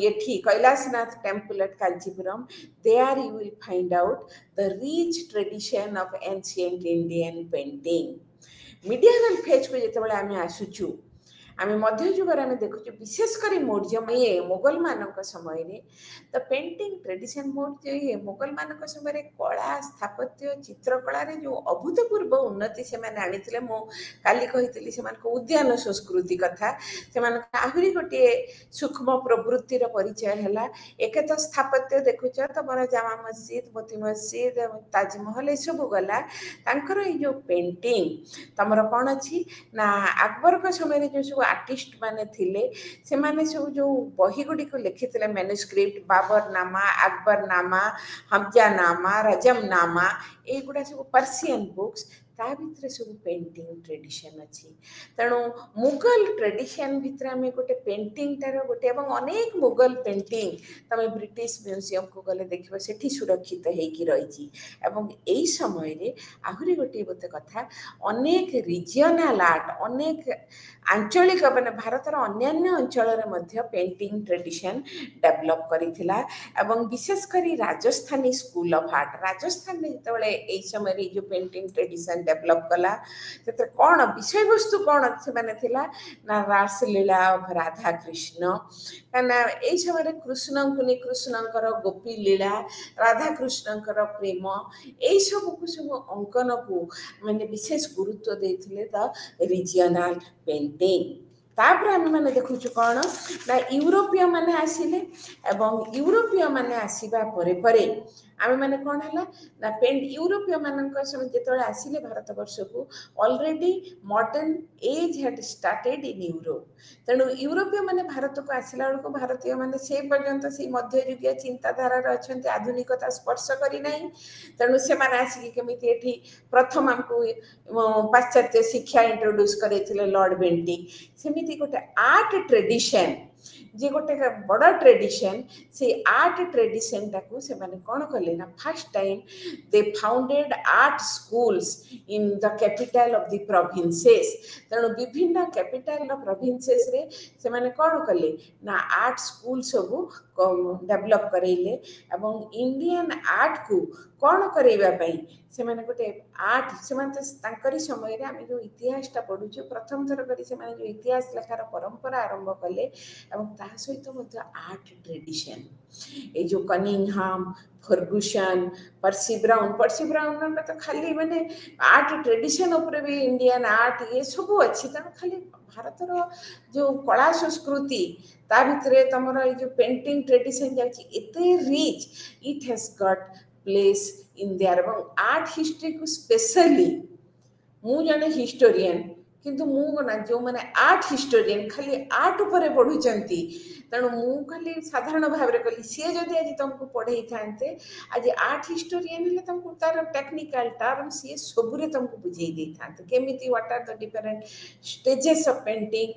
एठी Kailashnath temple at Kanchipuram there you will find out the rich tradition of ancient Indian painting medieval phase को जिते आम आसुचु आम मध्ययुगर आम देखु विशेषकर मौर्य मोगल मान समय the painting tradition Maurya Mughal मान समय कला स्थापत्य चित्रकला जो अभूतपूर्व उन्नति से आनी मो काली कही से उद्यान संस्कृति कथा से आहरी गोटे सूक्ष्म प्रवृत्तिर परिचय है एक तो स्थापत्य देखुच तुम जामा मस्जिद मोती मस्जिद ताजमहल ये सब गला जो पेंटिंग तुम कौन अच्छी ना अकबर का समय जो सब आर्टिस्ट माने थिले से माने सब जो बही गुडी को लिखिथिले मैन्युस्क्रिप्ट बाबरनामा अकबरनामा हमजानामा रजमनामा ए गुडा सब पर्शियन बुक्स ता भितर सब पेंटिंग ट्रेडिशन अच्छी तेणु मुगल ट्रेडिशन भितर आम गोटे पेंटिंग टार गोटे अनेक मुगल पेंटिंग तुम ब्रिटिश म्यूजियम को गले देख से सुरक्षित होगी रही यही समय आहरी गोटे बोते कथा अनेक रिजनल आर्ट अनेक आंचलिक मैंने भारतर अन्यान्य अंचल पेंटिंग ट्रेडिशन डेवलप करिथिला एवं विशेषकर Rajasthani school of art Rajasthan में जो समय जो पेंटिंग ट्रेडिशन डेवलप कला से कौन विषय वस्तु कौन से माने थिला ना रासलीला ऑफ राधा कृष्ण कना ए समय कृष्ण को नहीं कृष्णकर गोपी लीला राधा कृष्णकर प्रेम यही सब को सब अंकन को मैंने विशेष गुरुत्व देथिले द रीजनल पेंटिंग तापर आम मैंने देखुचु कौन ना यूरोपीय माने आसिले एवं यूरोपीय माने आसीबा परे परे आम मैंने कौन है ना पेंट यूरोपीय मान समय जो आसिले भारत वर्ष को already modern age had started in Europe तेणु यूरोपीय माने भारत को आसला बेलू भारतीय माने से पर्यंत से मध्ययुगीय चिंताधारा अच्छा आधुनिकता स्पर्श करना तेणु से आसिक केमी प्रथम आमको पाश्चात्य शिक्षा इंट्रोड्यूस करते लॉर्ड बेंटिंग सेमिति गोटे आर्ट ट्रेडिशन जे गोटे बड़ ट्रेडिशन से आर्ट ट्रेडिशन टाकू से माने कौन कले ना first time they founded art schools in the capital of the provinces तेणु विभिन्न कैपिटल प्रोविंसेस रे से माने कौन कले ना आर्ट स्कूल सब डेवलप करेले एवं इंडियन आर्ट को कौन करैबा पई से माने गोटे आर्ट से माने तांकरी समय रे आमे जो इतिहासटा पढुछु प्रथम थर करी से माने जो इतिहास लेखार परंपरा आरंभ कले एवं ता सहित मध्य आर्ट ट्रेडिशन ए जो कनिंगहाम फर्गुसन पर्सी ब्राउन तो खाली माने आर्ट ट्रेडिशन ऊपर भी इंडियन आर्ट ये सब अच्छी तेणु खाली भारतर जो कला संस्कृति ता भितरे तमर जो पेंटिंग ट्रेडिशन जाची एते rich it has got place in their एवं आर्ट हिस्ट्री को स्पेशली मु जने हिस्टोरियन किंतु मु ना जो मैंने आर्ट हिस्टोरियन खाली आर्ट उपरे पढ़ुचंती तेणु मु खाली साधारण भाव में कहली सी जदि आज तुमको पढ़े था आज आर्ट हिस्टोरियन हेले तुमको तार टेक्निकल टर्म सी सबुरे तुमको बुझे दे था केमिति what are the different stages of painting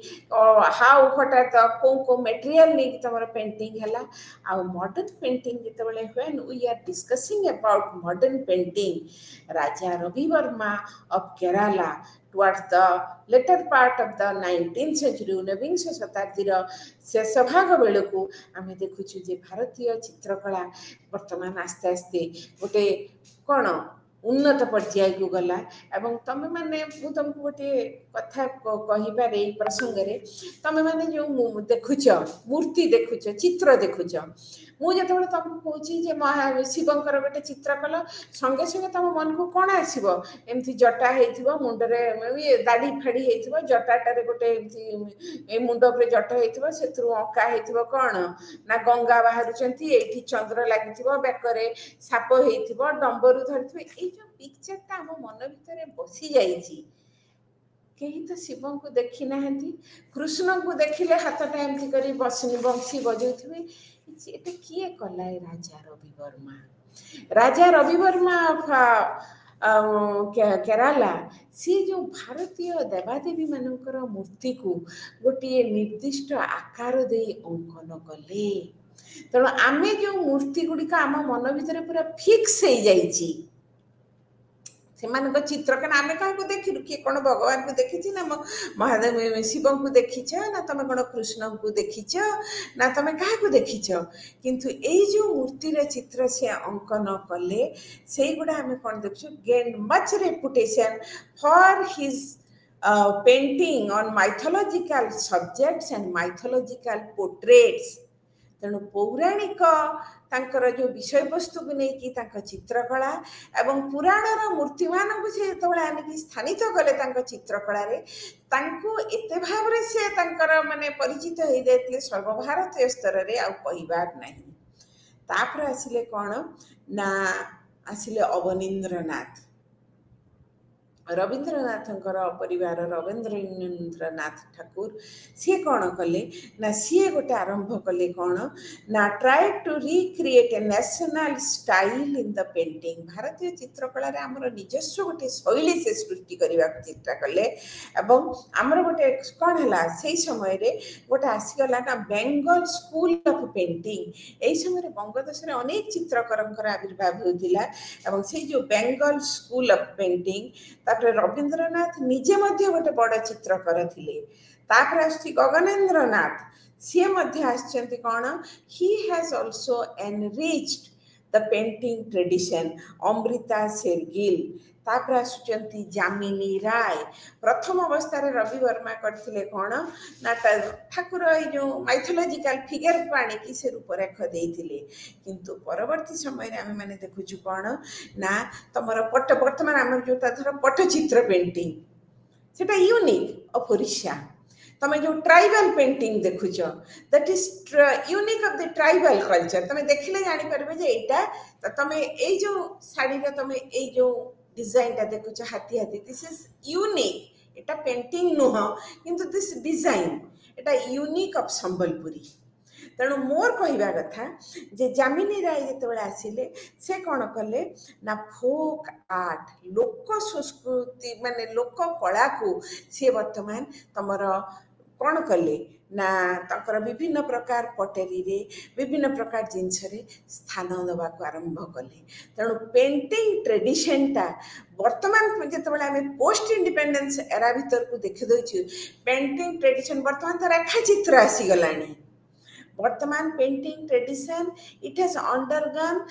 how what are the को मटेरियल नहीं तुम पेंटिंग है आ मॉडर्न पेंटिंग जितेबाला when we are discussing about modern painting Raja Ravi Varma of Kerala towards the later part of the 19th century 19th शताब्दी शेष भाग बेलू आम देखु जे भारतीय चित्रकला वर्तमान आस्ते आस्ते गोटे कौन उन्नत पर्याय को गला एवं तुम मैंने तुमको गोटे कथा कहीपर यही प्रसंग में तुम मैंने जो देखुच मूर्ति देखुच चित्र देखुच मुझे तुमको कहूँ शिवंकर गोटे चित्र कल संगे संगे तुम मन को कौन आसब एमती जटा हो मुंडरे दाढ़ी फाड़ी हो जटाटे गोटे मुंड पर जट हो अंका हो कौन ना गंगा बाहर ये चंद्र लगी बेकरे साप हो डंबरू धरी जो पिक्चरटा आम मन भर बसी जाइए कहीं तो शिव को देखी ना कृष्ण को देखिले हाथटा एमती कर बंशी बजाऊ ये किए कला राजा रवि वर्मा राजा रवि वर्मा केरला सी जो भारतीय देवादेवी मानकर मूर्ति को गोटे निर्दिष्ट आकार दे अंकन कले तेणु आमे जो मूर्ति गुड़िक आम मन भर पूरा फिक्स हो जाइए से चित्र कण आम क्या देखिलु किए कौन भगवान को देखी ना महादेव शिव को देखीच ना तुम कौन कृष्ण को देखीच ना तुम क्या देखीच किंतु यही जो मूर्तिर चित्र से अंकन कले से गुड़ा आम कौन देखु gain much reputation for his painting on mythological subjects and mythological portraits तेणु पौराणिक तांकर जो विषय वस्तु को लेकिन चित्रकला एवं पुराणर मूर्ति मानक से जो आनिकी स्थानित कले चित्रकला एत भाव से माने परिचित हो जाते सर्वभारतीय स्तर में आबार ना आसिले कौन ना आसिले अवनीन्द्रनाथ रवींद्रनाथ परिवार रवींद्रनाथ ठाकुर सी कौन कले ना सी गोटे आरंभ कले कौन ना try to recreate a national style in the painting भारतीय चित्रकला आमर निजस्व गोटे शैली से सृष्टि करने चेष्टा कले एवं आमर गोटे कौन है से समय गोटे आसीगला ना बेंगल स्कूल ऑफ पेंटिंग यही समय बंगदेश में अनेक चित्रकर आविर्भाव होता से जो Bengal school of painting Rabindranath निजे गोटे बड़ चित्रकर थिले गगनेन्द्रनाथ सी कौन he has also enriched the painting tradition Amrita Shergill आसुचंती जामिनी राय प्रथम अवस्था रवि वर्मा करथिले कौन ना ठाकुर जो माइथोलॉजिकल फिगर को आनिकी से रूपरेख देइथिले किंतु परवर्ती समय आम मैंने देखुछु कौन ना तुमर पट वर्तमान आम जो धर पट्टचित्र पेंटिंग सेटा यूनिक ऑफ ओडिशा तुम जो ट्राइबल पेंटिंग देखुच that is unique of the tribal culture तुम देखिले जानी परबे जे एटा तुम ए जो साड़ी रे तुम ए जो डिजाइन टा देखुच हाथी हाथी this is unique Etah painting नुह किंतु this design Etah unique of Sambalpuri तेणु मोर कहवा कथा जे जामिनी राय जिते आसिले से कौन कले ना फोक आर्ट लोक संस्कृति माने लोक कला को सी वर्तमान तुमर कौन कले ना तकर विभिन्न प्रकार पटेरी रे विभिन्न प्रकार जिनस स्थान देवा आरंभ कले तेणु पेंटिंग ट्रेडिशन टा वर्तमान जो आम पोस्ट इंडिपेंडेंस एरा भीतर को देखी पेंटिंग ट्रेडिशन वर्तमान तो रेखाचित्र आसीगला वर्तमान painting tradition it has undergone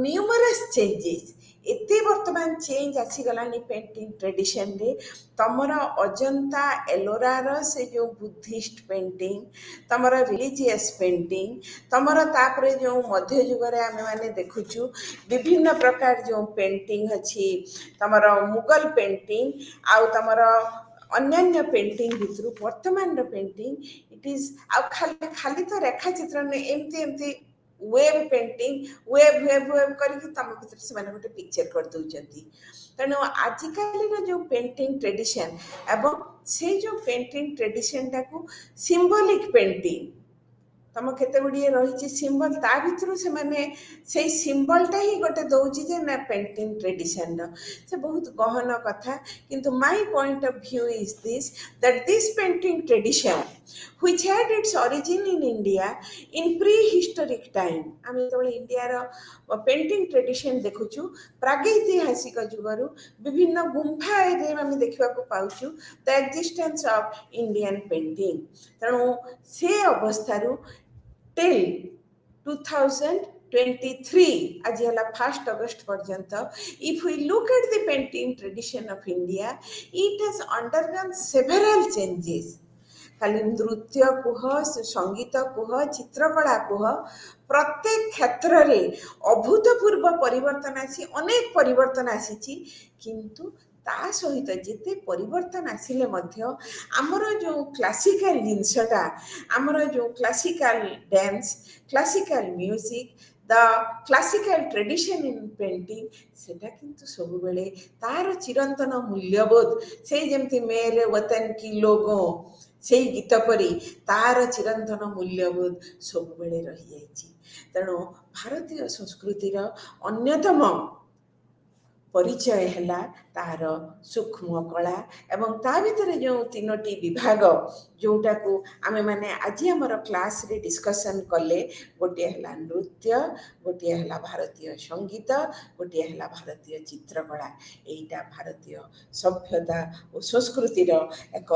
numerous changes एते वर्तमान चेंज आसीगला पेंटिंग ट्रेडिशन रे तमर अजंता एलोरार से जो बुद्धिस्ट पेंटिंग तमर रिलीजियस पेंटिंग तमर तापरे जो मध्य युग रे आमे माने देखुछु विभिन्न प्रकार जो पेंटिंग अछि तमर मुगल पेंटिंग आउ तमर अन्य पेंटिंग भितर वर्तमान पेंटिंग इट इज खाली तो रेखाचित्र एमती एमती web painting web web web करके तुम भीतर से गोटे पिक्चर कर दौरान तेणु आजिकल जो पेंटिंग ट्रेडिशन एवं से जो पेंटिंग ट्रेडिशन टाकू सिंबॉलिक पेंटिंग तुम केते गुड़िए रही सिंबल ता भितर से सिंबलटा ही गोटे दौची जे ना पेंटिंग ट्रेडिशन से बहुत गहन कथा किंतु my point of view is this that this painting tradition which had its origin in India in prehistoric time आम जो इंडिया रो पेंटिंग ट्रेडिशन देखुचु प्रागैतिहासिक जुगरु विभिन्न गुंफा रे आम देखा पाउचु the existence of Indian painting तेणु से अवस्था till 2023 आज है 1 August पर्यंत if we look at the painting tradition of India it has undergone several changes खाली नृत्य कुह संगीत कुह चित्रकला कुह प्रत्येक क्षेत्र रे अभूतपूर्व परिवर्तन आसी अनेक परिवर्तन आसी किंतु ता सहित जिते परिवर्तन आसिले मध्य आमर जो क्लासिकल जिनसटा आमर जो classical dance classical music the classical tradition in painting सेटा किंतु सब बेले तार चिरंतन मूल्यबोध से जमती मेरे वतन की लोगों से गीत परी तार चिरंतन मूल्यबोध सब बेले रही जाइछि तेणु भारतीय संस्कृतिर अन्यतम परिचय है तार सूक्ष्म कला एवं ता भितर जो तीनोटी विभाग जोटा को आमे माने आज हमर क्लास रे डिस्कशन कले गोटे है नृत्य गोटे है भारतीय संगीत गोटे है भारतीय चित्रकला एटा भारतीय सभ्यता और संस्कृतिर एक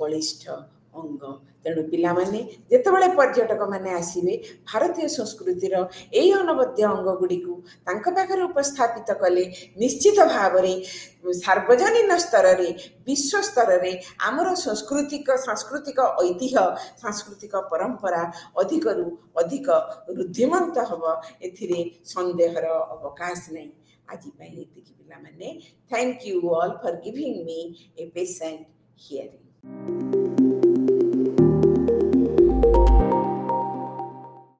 बलिष्ठ अंग तेणु पिला माने जेतेबेले पर्यटक माने आसीबे भारतीय संस्कृतिर एई अनवद्य अंग गुडी को तांका पाखरे उपस्थापित कले निश्चित भाव में सार्वजनिक स्तर रे विश्व स्तर रे आमर सांस्कृतिक ऐतिह्य सांस्कृतिक परंपरा अधिकरु अधिक रुद्धिमंत हब एथिरे संदेहर अवकाश नहीं आज पई एतिकी पिला माने thank you all for giving me a patient hearing.